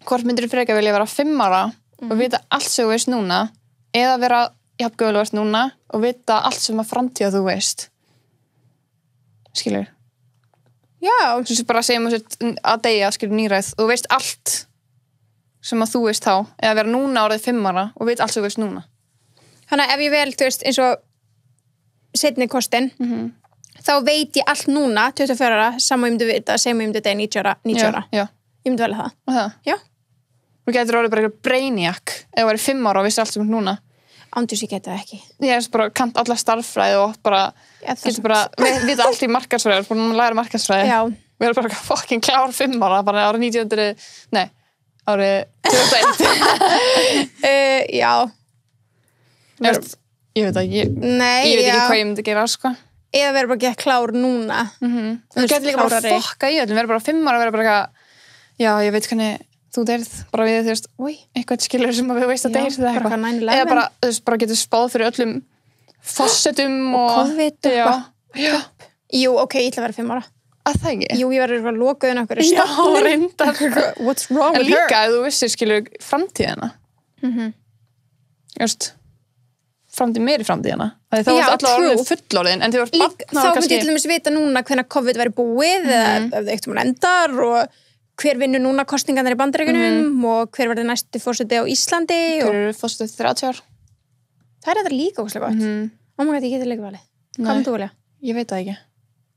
hvort myndir þú frekar vilja vera 5 ára og vita allt sem þú veist núna eða vera jafngömul og veist núna og vita allt sem að framtíða þú veist skilur já þú veist bara að segja að deyja skilur nýræð og þú veist allt sem að þú veist þá eða vera núna árið 5 ára og vita allt sem þú veist núna þannig að ef ég vel, þú veist, eins og seinni kostin þá veit ég allt núna 24 ára, sama ég myndi vita sem ég myndi þetta 90 ára já. Ég myndi velja það. Og það? Já. Þú getur orðið bara eitthvað brainiac ef þú væri 5 ára og vissi allt sem núna. Andjús ég geta það ekki. Ég er bara kant alla starffræði og bara getur bara vita allt í markaðsfræði, bara læra markaðsfræði. Já. Við erum bara fucking klár 5 ára, bara árið 1900, nei, árið 2001. Já. Ég veit ekki, Nei, ég veit ekki hvað ég myndi gera, sko. Eða verður bara ekki klár núna. Þú getur líka bara fokka í öllum, verður bara 5 ára, verður bara eitthvað, já, ég veit hvernig þú deyrð, bara við, þú veist, eitthvað skilur sem við veist að deyrð eða eitthvað. Eða bara, þú veist, bara getur spáð fyrir öllum fossetum og COVID og eitthvað. Já. Jú, ok, ég ætla að vera 5 ára. Að það ekki? Jú, ég verður eitthvað lokaðin okkur í stofnun. Já, reyndar. What's wrong with her? En líka ef þú vissir, skilur, framtíðina. Just meiri framtíðina. Þá er allar orðið fullorðin, en þið voru batna þá myndi ég til dæmis vita núna hvenær COVID væri búið eða ef það eitt endar og hver vinnur núna kosningarnar í Bandaríkjunum og hver verður næstu forseti á Íslandi hver eru fórsetið 30 ár? Það er þetta líka óslega gott. Ó maður, ég geti líka valið. Hvað myndu þú velja? Ég veit það ekki.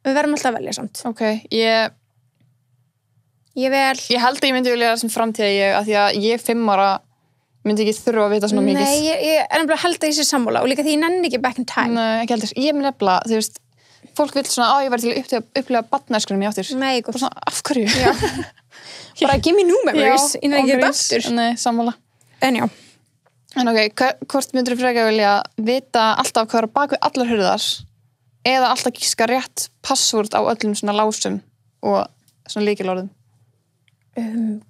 Við verðum alltaf að velja samt. Ok, ég held að ég myndi vilja það sem framtíða ég, af því að ég 5 ára myndi ekki þurfa að vita svona mikið. Nei, ég er nefnilega held að ég sé sammála og líka því ég nenni ekki back in time. Nei, ekki heldur. Ég myndi nefnilega, þú veist, fólk vil svona, ég væri til að upplifa barnæskunum í áttur. Nei, gott. Bara svona, af hverju? Já. Bara give me new memories, innan ég get aftur. Nei, sammála. En já. En ok, hvort myndir þú frekar vilja vita alltaf hvað er á bak við allar hurðar eða alltaf gíska rétt password á öllum svona lásum og svona lykilorðum?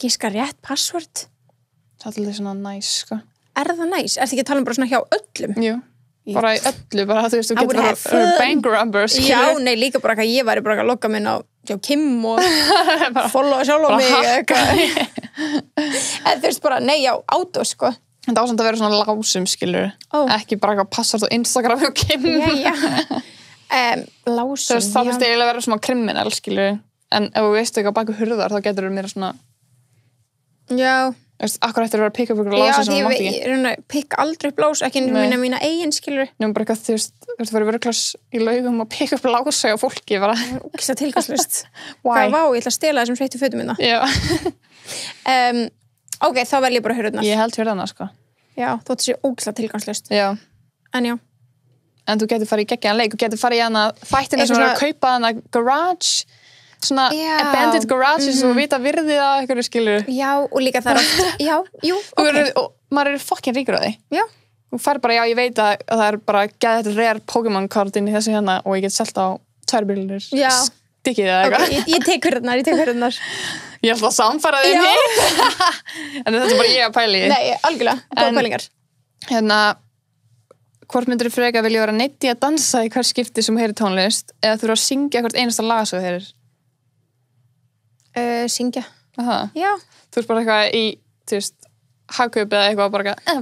Gíska rétt password? Það er alltaf svona næs, sko. Er það næs? Er það ekki að tala um bara svona hjá öllum? Jú, bara í öllu, bara þú veist, þú getur bara bank robbers. Já, nei, líka bara að ég væri bara að logga minn á Kim og followa sjálf á mig eitthvað. En þú veist bara, nei, já, átó, sko. En það ásamt að vera svona lásum, skilur. Ekki bara eitthvað password á Instagram og Kim. Já. Lásum, þú veist, þá finnst ég eiginlega að vera svona kriminal, skilur. En ef þú veist eitthvað bak við hurðar, þá getur þú meira svona... Já. Akkur ættir að vera að pikka upp ykkur lása sem þú mátt ekki. Já, ég pikka aldrei upp lás, ekki mína eigin, skilur. Nefnum bara eitthvað, þú veist, þú ert að vera vörglas í laugum og pikka upp lása á fólki, bara. Ógeðslega tilgangslaust. Hvað vá, ég ætla að stela þessum sveitu fötum minna. Já. Ok, þá vel ég bara hurðarnar. Ég held hurðarnar, sko. Já, þótt þessi ógeðslega tilgangslaust. Já. En já. En þú getur farið í geggjaðan leik, þú getur farið í hana þættina sem er að kaupa hana garage, svona abandoned garages og vita virðið að eitthvað skilur. Já, og líka það já, jú, ok. Og maður er fucking ríkur á því. Já. Þú fær bara, já, ég veit að það er bara gæði þetta rare Pokémon card inn í þessu hérna og ég get selt á 2 bílunir. Já. Stikkið eða eitthvað. Okay, ég tek hurðarnar. Ég ætla að samfara þig hitt. En þetta er bara ég að pæli. Nei, algjörlega, góð pælingar. Hérna, hvort myndirðu frekar vilja vera neitt í að dansa í hver skipti sem heyrir tónlist eða þurfa að syngja hvert einasta lag sem þú heyrir? Syngja. Aha. Já. Þú bara eitthvað í, þú veist, hagkaup eða eitthvað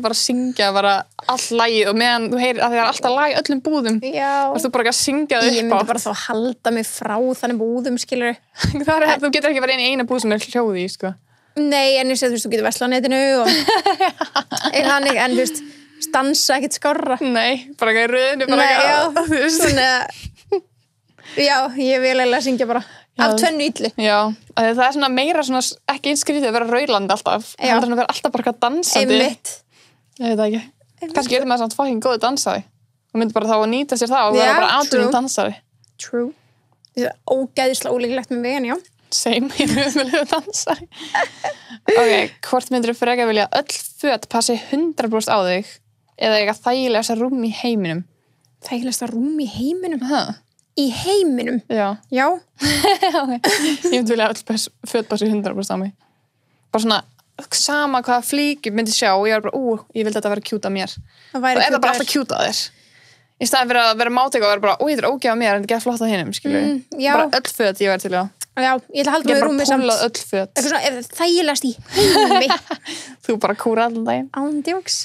bara syngja bara all lagið og meðan þú heyrir að það alltaf lag í öllum búðum. Já. Þú bara ekki að syngja upp á. Ég myndi bara þá halda mig frá þannig búðum, skilur. Þú getur ekki verið eina búð sem hljóði í, sko. Nei, en ég sé, þú veist, þú getur versla á netinu og þannig, en þú veist, dansa ekkert skárra. Nei, bara ekki í röðinu, bara ekki, svona, já, ég vil eiginlega syngja bara. Af tvennu illu. Já, það er svona meira svona, ekki einskrítið að vera raulandi alltaf. Það er að vera alltaf bara eitthvað dansandi. Einmitt. Ég veit ekki. Kannski er maður svona fucking góði dansari. Þú myndir bara þá að nýta sér það og vera bara atvinnum dansari. True. Það er ógeðislega ólíklegt með veginn, já. Same, ég er umhverfið dansari. Ok, hvort myndir þú frekar vilja öll föt passi 100% á þig eða eiga þægilegasta rúm í heiminum? Þægilegasta rúm í heiminum? Í heiminum? Já. Okay. Ég myndi vilja öll föt passi 100% á mig. Bara svona, sama hvaða flík ég myndi sjá og ég var bara, ég vildi að þetta vera kjút af mér. Og er það bara alltaf kjút af þér? Í staðin fyrir að vera mátek og vera bara, þetta er ógeð af mér en þetta er flott af hinum, skilur við. Bara öll föt ég verði til að. Já, ég ætla að halda mig rúmið samt. Ég bara púlað öll föt. Eitthvað svona, þægilegast í heimi. Þú bara kúra allan daginn. Ándjóks.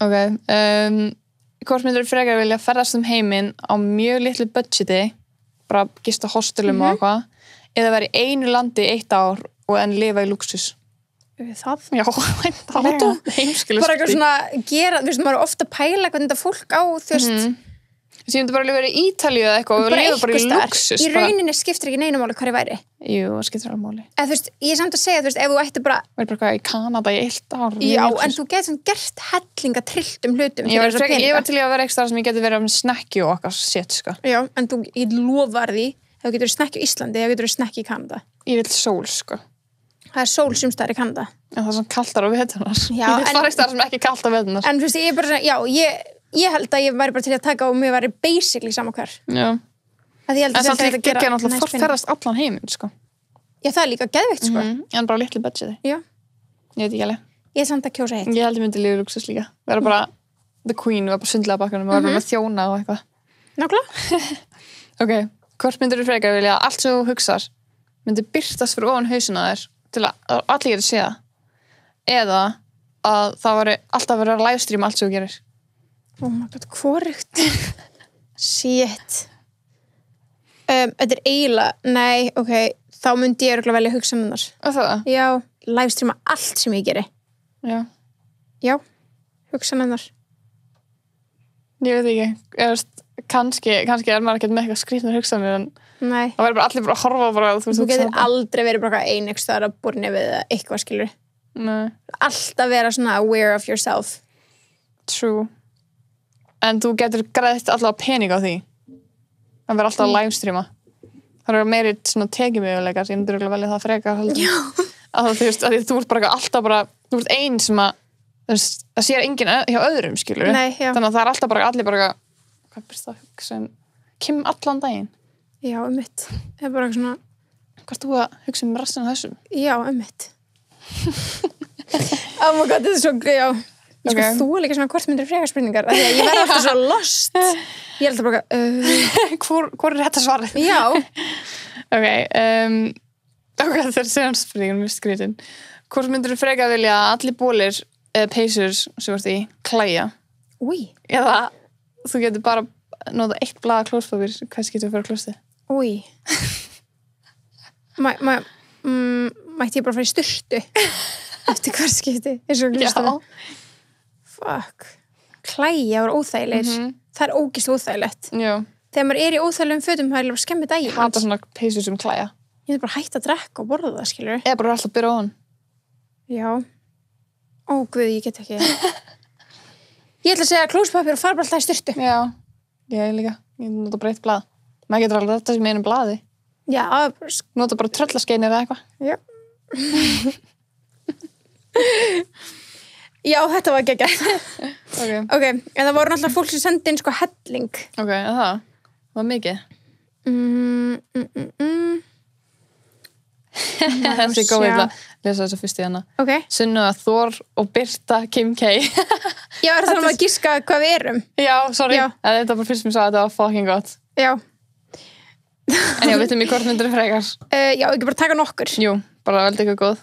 Ok, hvort myndir þú frekar vilja ferðast heiminn á mjög litlu budgeti, bara gista hostelum og eitthvað, eða vera í einu landi í 1 ár og en lifa í luxus? Það? Já, heimskilu bara eitthvað svona gera, þú veist, maður er ofta að pæla hvernig þetta fólk á, þú veist. Þess að ég myndi bara að vera í Ítalíu eða eitthvað og lifa bara í luxus. Í rauninni skiptir ekki neinu máli hvar ég væri. Jú, það skiptir alveg máli. Eða þú veist, ég er samt að segja, þú veist, ef þú ætti bara... Væri bara í Kanada í 1 ár. Já, en þú getur svona gert hellinga trilltum hlutum. Ég var til að vera ekstra sem ég geti verið með snekki og okkar shit, sko. Já, en ég lofar því, ef þú getur snekki í Íslandi, ef þú getur snekki í Kanada. Ég vil sól, sko. Það er sól sumstaðar í Kanada. En það er svona kaltar á veturnar. Ég vil fara ekstra sem ekki kalt á veturnar. En þú veist, ég er bara svona, já, ég held að ég væri bara til að taka og mér væri basically saman hver. Já. En samt ekki náttúrulega fólk ferðast allan heiminn, sko. Já, það er líka geðveikt, sko. En bara litlu budgeti. Já. Ég veit ekki alveg. Ég er samt að kjósa hitt. Ég held ég myndi lifa í luxus líka. Vera bara the queen, vera bara sundlega bakkanum og vera bara með þjóna og eitthvað. Nákvæmlega. Ok, hvort myndir þú frekar vilja að allt sem þú hugsar myndi birtast fyrir ofan hausinn á þér til að allir getur séð það? Eða að það væri alltaf verið að livestreama allt sem þú gerir? Oh my god, hvorugt? Shit. Þetta er eiginlega, nei, ok, þá myndi ég örugglega velja hugsa um þar. Það? Já, livestreama allt sem ég geri. Já. Já, hugsa um þar. Ég veit ekki, kannski er maður ekkert með eitthvað skrýtnar hugsanir en nei. Það væri bara allir bara að horfa bara þú getur aldrei verið bara einhvers staðar að borna við eitthvað, skilur. Nei. Alltaf vera svona aware of yourself. True. En þú getur grætt alltaf pening á því að vera alltaf að livestreama. Það eru meiri svona tekjumöguleikar ég myndir að velja það frekar að þú veist, að þú ert bara alltaf bara þú ert ein sem að það sér enginn hjá öðrum, skilur. Nei, já. Þannig að það er alltaf bara allir bara hvað byrst það að hugsa Kim allan daginn. Já, mitt. Það er bara svona hvað ert þú að hugsa restina af þessum? Já, mitt. Oh my god, þetta er svo já. Okay. Þú er líka svona hvort myndir frekar spurningar af því að ég verði alltaf svo lost. Ég er alltaf bara hvor er þetta svarið? Já. Ok, það er síðan spurningin mjög skrítin. Hvort myndir þú frekar vilja að allir bólir peysur sem vart í klæja? Új. Eða þú getur bara nota 1 blað klóspapír hvað getur þú fyrir klósti? Új. Mætti ég bara fara í sturtu eftir hver skipti? Já. Fuck. Klæja var óþægilegir. Það er ógeðslega óþægilegt. Já. Þegar maður er í óþægilegum fötum það er alveg skemmið daginn. Ég hata svona peysur sem klæja. Ég er bara hægt að drekka og borða það, skilur. Eða bara alltaf byrja á hann. Já. Ó, guð, ég get ekki. Ég ætla að segja klóspapír og fara bara alltaf í styrtu. Já. Ég líka. Ég nota bara 1 blað. Maður getur alveg þetta sem einu blaði. Já. Nota bara tröllaskeinir eða eitthvað. Já. Já, þetta var geggjað. Ok, en það voru náttúrulega fólk sem sendi inn sko helling. Ok, það var mikið. Þessi góð, ég lesa þess að fyrst í hana. Ok. Sunniva Þór og Birta Kim K. Já, er það að giska hvað við erum? Já, sorry. Já. Þetta var bara fyrst sem ég sagði að þetta var fucking gott. Já. En já, veitum í hvort myndir frekar. Já, ekki bara taka nokkur. Jú, bara veldi eitthvað góð.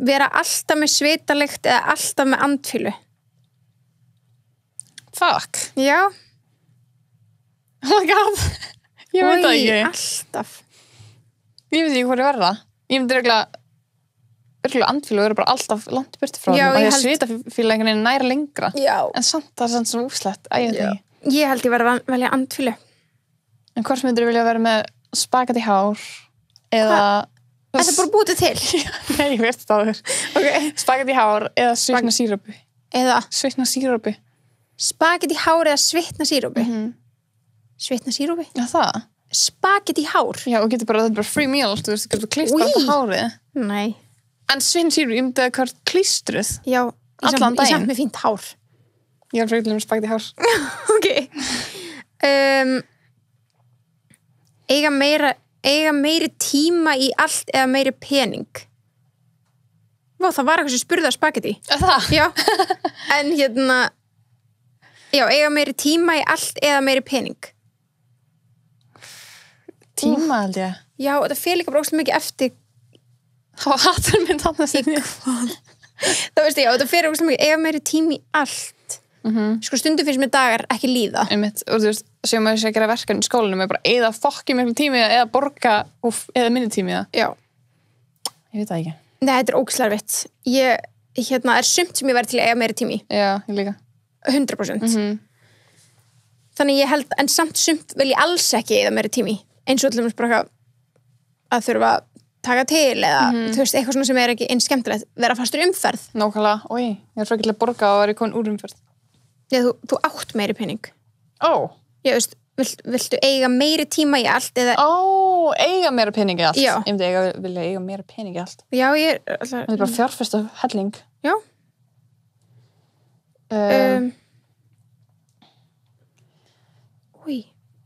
Vera alltaf með svitalykt eða alltaf með andfýlu. Fuck. Já. Oh my god. Ég veit það ekki. Alltaf. Ég veit ekki hvað ég verða. Ég myndi örgulega andfýlu og vera bara alltaf langt burti frá Já, þeim. ég Að svitafýla einhvern veginn næra lengra. Já. En samt það er samt svo úslegt. Ég veit ekki. Ég held ég verða að velja andfýlu. En hvort myndir vilja vera með spagetti hár eða... Þetta er bara bútið til. Nei, ég veist það áður. Ok. Spagetti hár eða svitna sírópi. Eða Svitna sírópi. spagetti hár eða svitna sírópi. Svitna sírópi? Já, það? Spagetti hár? Já, og getur bara, þetta er bara free meal, þú veist, þú getur klíst bara þetta hárið. Nei. En svitna sírópi, ég myndi að hvort klístruð. Já, Allan ég daginn. samt með fínt hár. Ég er freklega með spagetti hár. Ok. Eiga meiri tíma í allt eða meiri pening? Vá, það var eitthvað sem spurði á spagetti. Það? Já. En já, eiga meiri tíma í allt eða meiri pening? Tíma, held ég. Já, þetta fer líka bara óslega mikið eftir. Það var hattur minn þannig sem ég. Það veistu, já, þetta fer óslega mikið, eiga meiri tíma í allt. Sko stundum finnst mér dagar ekki líða. Einmitt, og þú veist, sem maður sé að gera verkefni í skólanum er bara eða fokki miklu tími eða borga eða minni tími það. Já. Ég veit það ekki. Nei, þetta er ógeðslega erfitt. Ég er sumt sem ég verð til að eiga meiri tími. Já, ég líka. 100%. Þannig ég held, en samt sumt vil ég alls ekki eiga meiri tími. Eins og allum bara að þurfa að taka til eða þú veist, eitthvað svona sem er ekki eins skemmtilegt. Vera fastur í umferð. Nákvæmlega, ég er frekkilega að borga og er komin úr umferð. Já, þú átt meiri pening. Já, veist, viltu eiga meiri tíma í allt eða... Eiga meira pening í allt. Já. Ég myndi vilja eiga meira pening í allt. Já, Það er bara fjárfest af helling. Já.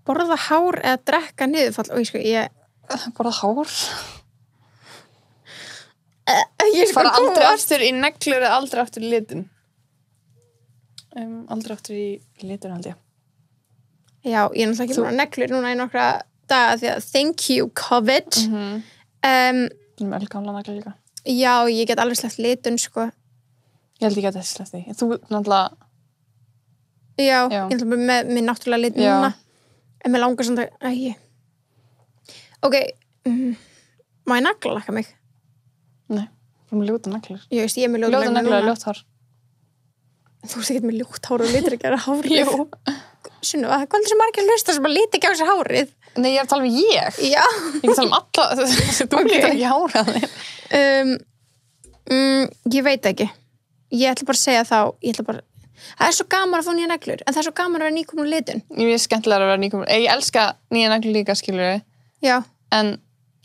Borða hár eða drekka niðurfall. Borða hár? Fara aldrei aftur í neglur eða aldrei aftur í litin. Aldrei aftur í litin, held ég. Já, ég er náttúrulega ekki búin að neglur núna í nokkra daga því að thank you COVID. Með eldgamla neglur líka. Já, ég get alveg sleppt litun, sko. Ég held ekki að þetta sleppt því. Þú náttúrulega... Já, ég er náttúrulega með náttúrulega litun núna. En mér langar svona að... Ok, má ég naglalakka mig? Nei, þú erum ljóta neglur. Ég veist, ég er með ljóta neglur. Ljóta neglur er ljótt hár. Þú veist ekki með ljótt hár og litur ekki að hárið. Jú. Sunniva, hvað er þessi margir hlusta sem að liti ekki á þessi hárið? Nei, ég er að tala um ég. Já. Ég er að tala um alla, þú getur ekki hárið að þér. Ég veit ekki. Ég ætla bara að segja það er svo gaman að fá nýja neglur, en það er svo gaman að vera nýkomin úr litun. Ég er skemmtilega að vera nýkomin. Ég elska nýja neglur líka, skilur við. Já. En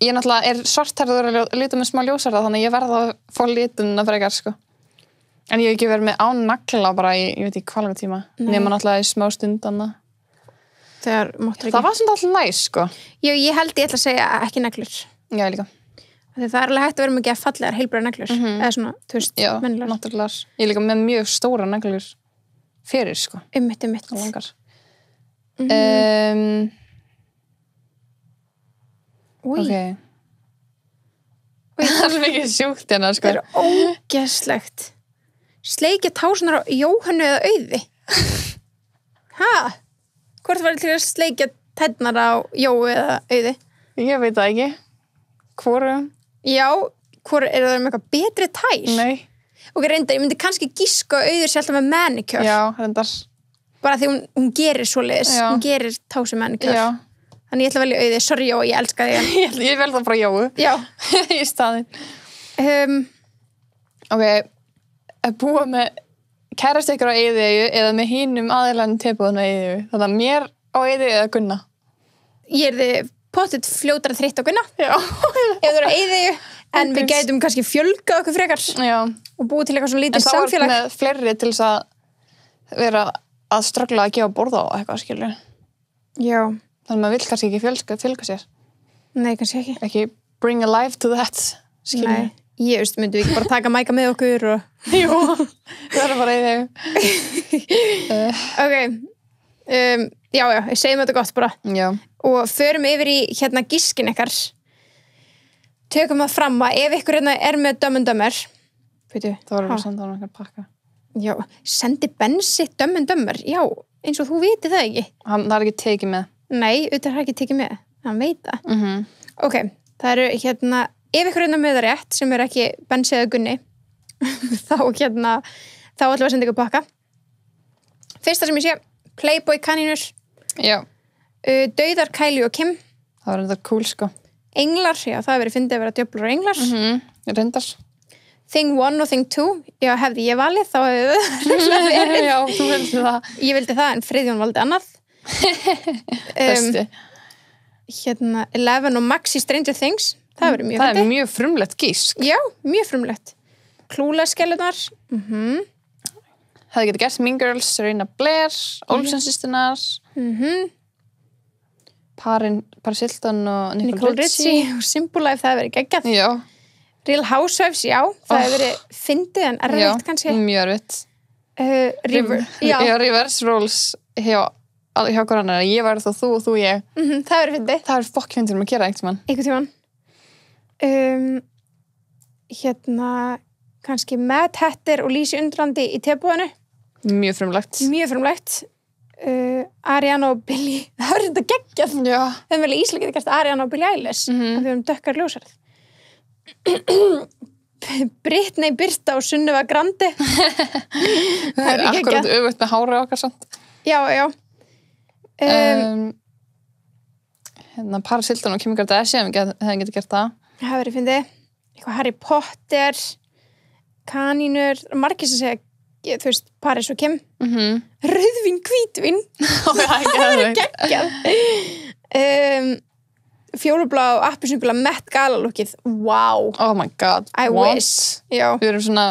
ég náttúrulega er svarthærður að lita með smá ljósarða, þannig ég verð að fá litunna frekar, sko. En ég hef ekki verið með án nagla bara í, ég veit ekki hvað langar tíma. Nema náttúrulega í smá stundanna. Þegar máttur ekki. Það var svona alltaf næs, sko. Já, ég ætla að segja ekki neglur. Já, líka. Þegar það er alveg hægt að vera með ekki fallegar, heilbrigðar neglur. Eða svona, þú veist, mennilegar. Já, náttúrulega. Ég er líka með mjög stóra neglur fyrir, sko. Einmitt. Það langar. Ok. Það er svo mikið sjúkt hérna, sko. Það er ógeðslegt. Sleikja tásunar á Jóhannu eða Auði? Hvort var til að sleikja tærnar á Jóu eða Auði? Ég veit það ekki. Hvorum? Já, er það með eitthvað betri tær? Nei. Ok, reyndar, ég myndi kannski giska að Auður sé alltaf með manicure. Já, reyndar. Bara því hún gerir svoleiðis. Hún gerir tásu manicure. Já. Þannig ég ætla að velja Auði. Sorry Jói, ég elska þig. Ég vel það frá Jóu. Já. Í staðinn. Ok. Að búa með kærast ykkur á Eyðeyju eða með hinum aðeinslega tilbúðum á Eyðeyju. Þannig að mér á Eyðeyju eða Gunna. Ég þið pottet fljótara þreytt á Gunna. Já. Ef þú eru á Eyðeyju, en við gætum kannski fjölgað okkur frekar. Já. Og búið til eitthvað svona lítið samfélag. En þá er með fleiri til þess að vera að ströggla að gefa borða á eitthvað, skilur. Já. Þannig að maður vill kannski ekki fjölga sér. Nei, kannski ekki. Ekki bring a life to that. Nei, ég veist, myndum við ekki bara taka mæka með okkur og... Jú, það bara í þig. Ok, já, ég segjum þetta gott bara. Já. Og förum yfir í hérna gískin ykkar. Tökum það fram að ef ykkur hérna með Dumb and Dumber, veitu, Það vorum að senda á einhver pakka. Já, sendi Bensi Dumb and Dumber, já, eins og þú viti það ekki. Það ekki tekið með. Nei, auðvitað er ekki tekið með, hann veit það. Ok, það eru hérna, ef ykkur hérna með það rétt, sem er ekki Bensi eða Gunni, þá ætlum við að senda ykkur pakka. Fyrsta sem ég sé, Playboy kanínur, Já. Dauðar Kylie og Kim, Það var þetta cool, sko. Englar, já, það hefur verið fyndið að vera djöflur og englar. Reyndar. Thing 1 og Thing 2, já, hefði ég valið, þá hefði það verið. Já, þú vildi það. Ég vildi það, en Friðjón valdi annað. Besti. Hérna, 11 og Maxi Stranger Things, það hefur verið mjög Það fyndið. er mjög frumlegt gísk. Já, mjög frumlegt. Klúlaskellunar. Hefði getið gert Mean Girls, Serena Blair, Olsen systurnar, Paris Hilton og Nicole Richie og Simple Life, það hefur verið geggjað. Já. Real Housewives, já, það hefur verið fyndið en erfitt kannski. Mjög erfitt. Já, Reverse roles hjá hver annar. Ég var þá þú og þú ég. það hefur verið fyndið. Það er fokk fyndið að gera einhvern Einhvern tímann. Hérna, kannski Mad Hatter og Lísi Undrandi í tebúinu. Mjög frumlegt. Mjög frumlegt. Ariana og Billie, það var þetta geggjað. Já. Það er vel íslega getið gert Ariana og Billie Eilish, að við höfum dökkar ljósarð. Britney Birta og Sunneva Grandi. Það er geggjað. Akkurat öfugt með hárið okkar samt. Já. Hérna Paris Hilton og Kim Kardashian hefði getið gert það. Það hefur verið fyndið. Eitthvað Harry Potter, kanínur, margir sem segja, þú veist, Paris og Kim. Rauðvín, hvítvín. Það er geggjað. Fjólublá og appelsínugula Met Gala lookið. Wow. Oh my god. I wish. Já. Við erum svona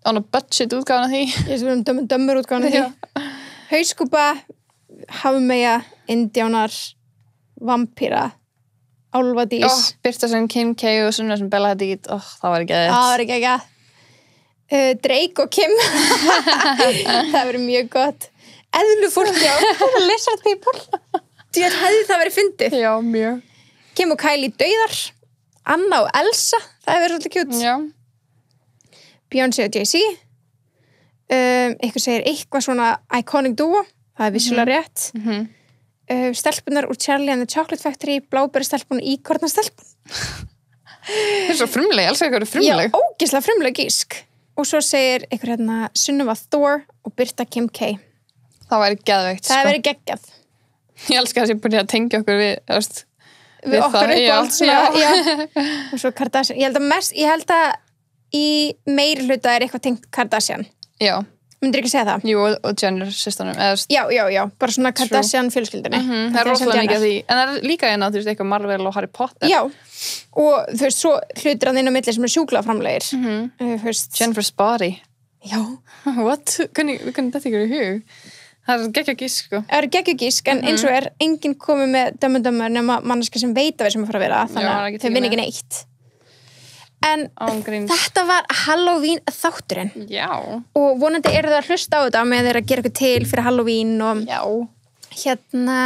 on a budget útgáfan af því. Við erum dömmur útgáfan af því. Hauskúpa, hafmeja, indjánar, vampíra, álfadís. Birta sem Kim K og Sunna sem Bella Hadid. Það var ekki Það var ekki ekki. Drake og Kim. Það verið mjög gott. Eðlu fólk, já. Lizard people. Því að hefði það verið fyndið. Já, mjög. Kim og Kylie dauðar. Anna og Elsa. Það hefði verið svolítið kjút. Já. Beyoncé og Jay-Z. Eitthvað segir eitthvað svona iconic duo. Það er vissulega rétt. Stelpunar úr Charlie and the Chocolate Factory. Blábæri stelpun og íkornastelpun. Það er svo frumleg, elsa eitthvað frumleg. Já, ógeðslega frumleg gísk. Og svo segir einhver hérna Sunneva Thor og Birta Kim K. Það væri geðveikt, Það hefur verið geggjað. Ég elska að það sé búin að tengja okkur við okkar það. uppáhalds svona, já. Og svo Kardashian. Ég held að í meiri hluta er eitthvað tengt Kardashian. Já. Myndir ekki segja það? Jú, og Jenner systanum. Já. Bara svona Kardashian fjölskyldunni. Það er rosalega mikið af því. En það er líka eina, þú veist, eitthvað Marvel og Harry Potter. Já. Og þú veist, svo hlutir hann inn á milli sem er sjúklega framlegir. Jennifer's Body. Já. What? Hvernig þetta ykkur í hug? Það er geggja gísk, sko. Það er geggja gísk, en eins og er enginn komið með Dumb and Dumber nema manneska sem veit að við sem að fara að vera. Þannig að þau vinna ekki neitt. En þetta var Halloween þátturinn. Já. Og vonandi eru það að hlusta á þetta með þeir að gera eitthvað til fyrir Halloween og hérna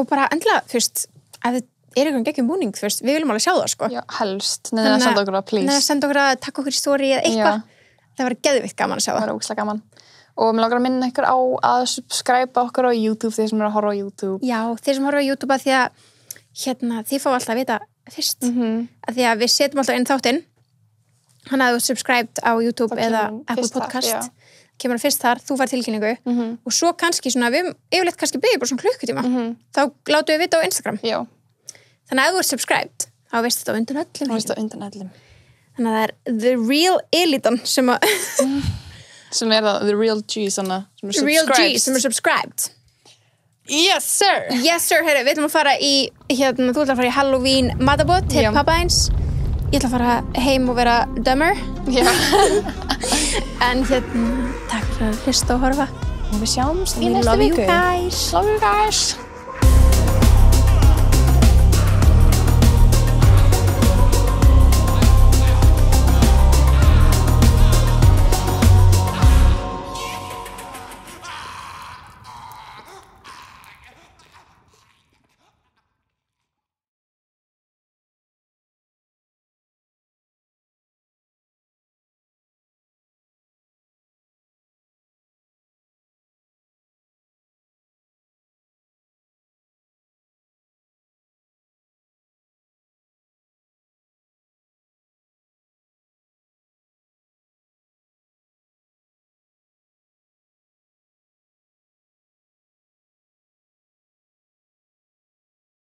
og bara endilega, þú veist, að þið er eitthvað geggjum búning, þú veist, við viljum alveg sjá það, sko. Já, helst. Neða að senda okkur að please. Neða að senda okkur að taka okkur í story eða eitthvað. Það var geðvikt gaman að sjá það. Það var ógeðslega gaman. Og mér langar að minna ykkur á að subscribe okkur á YouTube, þeir sem eru að horfa á YouTube. Já, þeir sem horfa á YouTube að því að hérna, þið fá alltaf að vita fyrst. Að því að við setjum alltaf inn þáttinn. Hann að þú subscribed á YouTube eða Apple Podcast. Kemur fyrst þar, þú fær tilkynningu. Og svo kannski svona, við yfirleitt kannski byrja bara svona klukkutíma. Þá látum við vita á Instagram. Já. Þannig að ef þú ert subscribed, þá veistu þetta á undan öllum. Þá veistu þetta á undan öllum. Þannig að það er the real elitan sem að sem er það, the real G svona, sem er real G sem er subscribed. Yes sir. Yes sir, herri, við ætlum að fara í hérna, þú ætlar að fara í Halloween matabot til pappa eins. Ég ætla að fara heim og vera dumber. Já. En hérna, takk fyrir að hlusta og horfa. Og við sjáumst í We næstu love you viku. guys. Love you guys.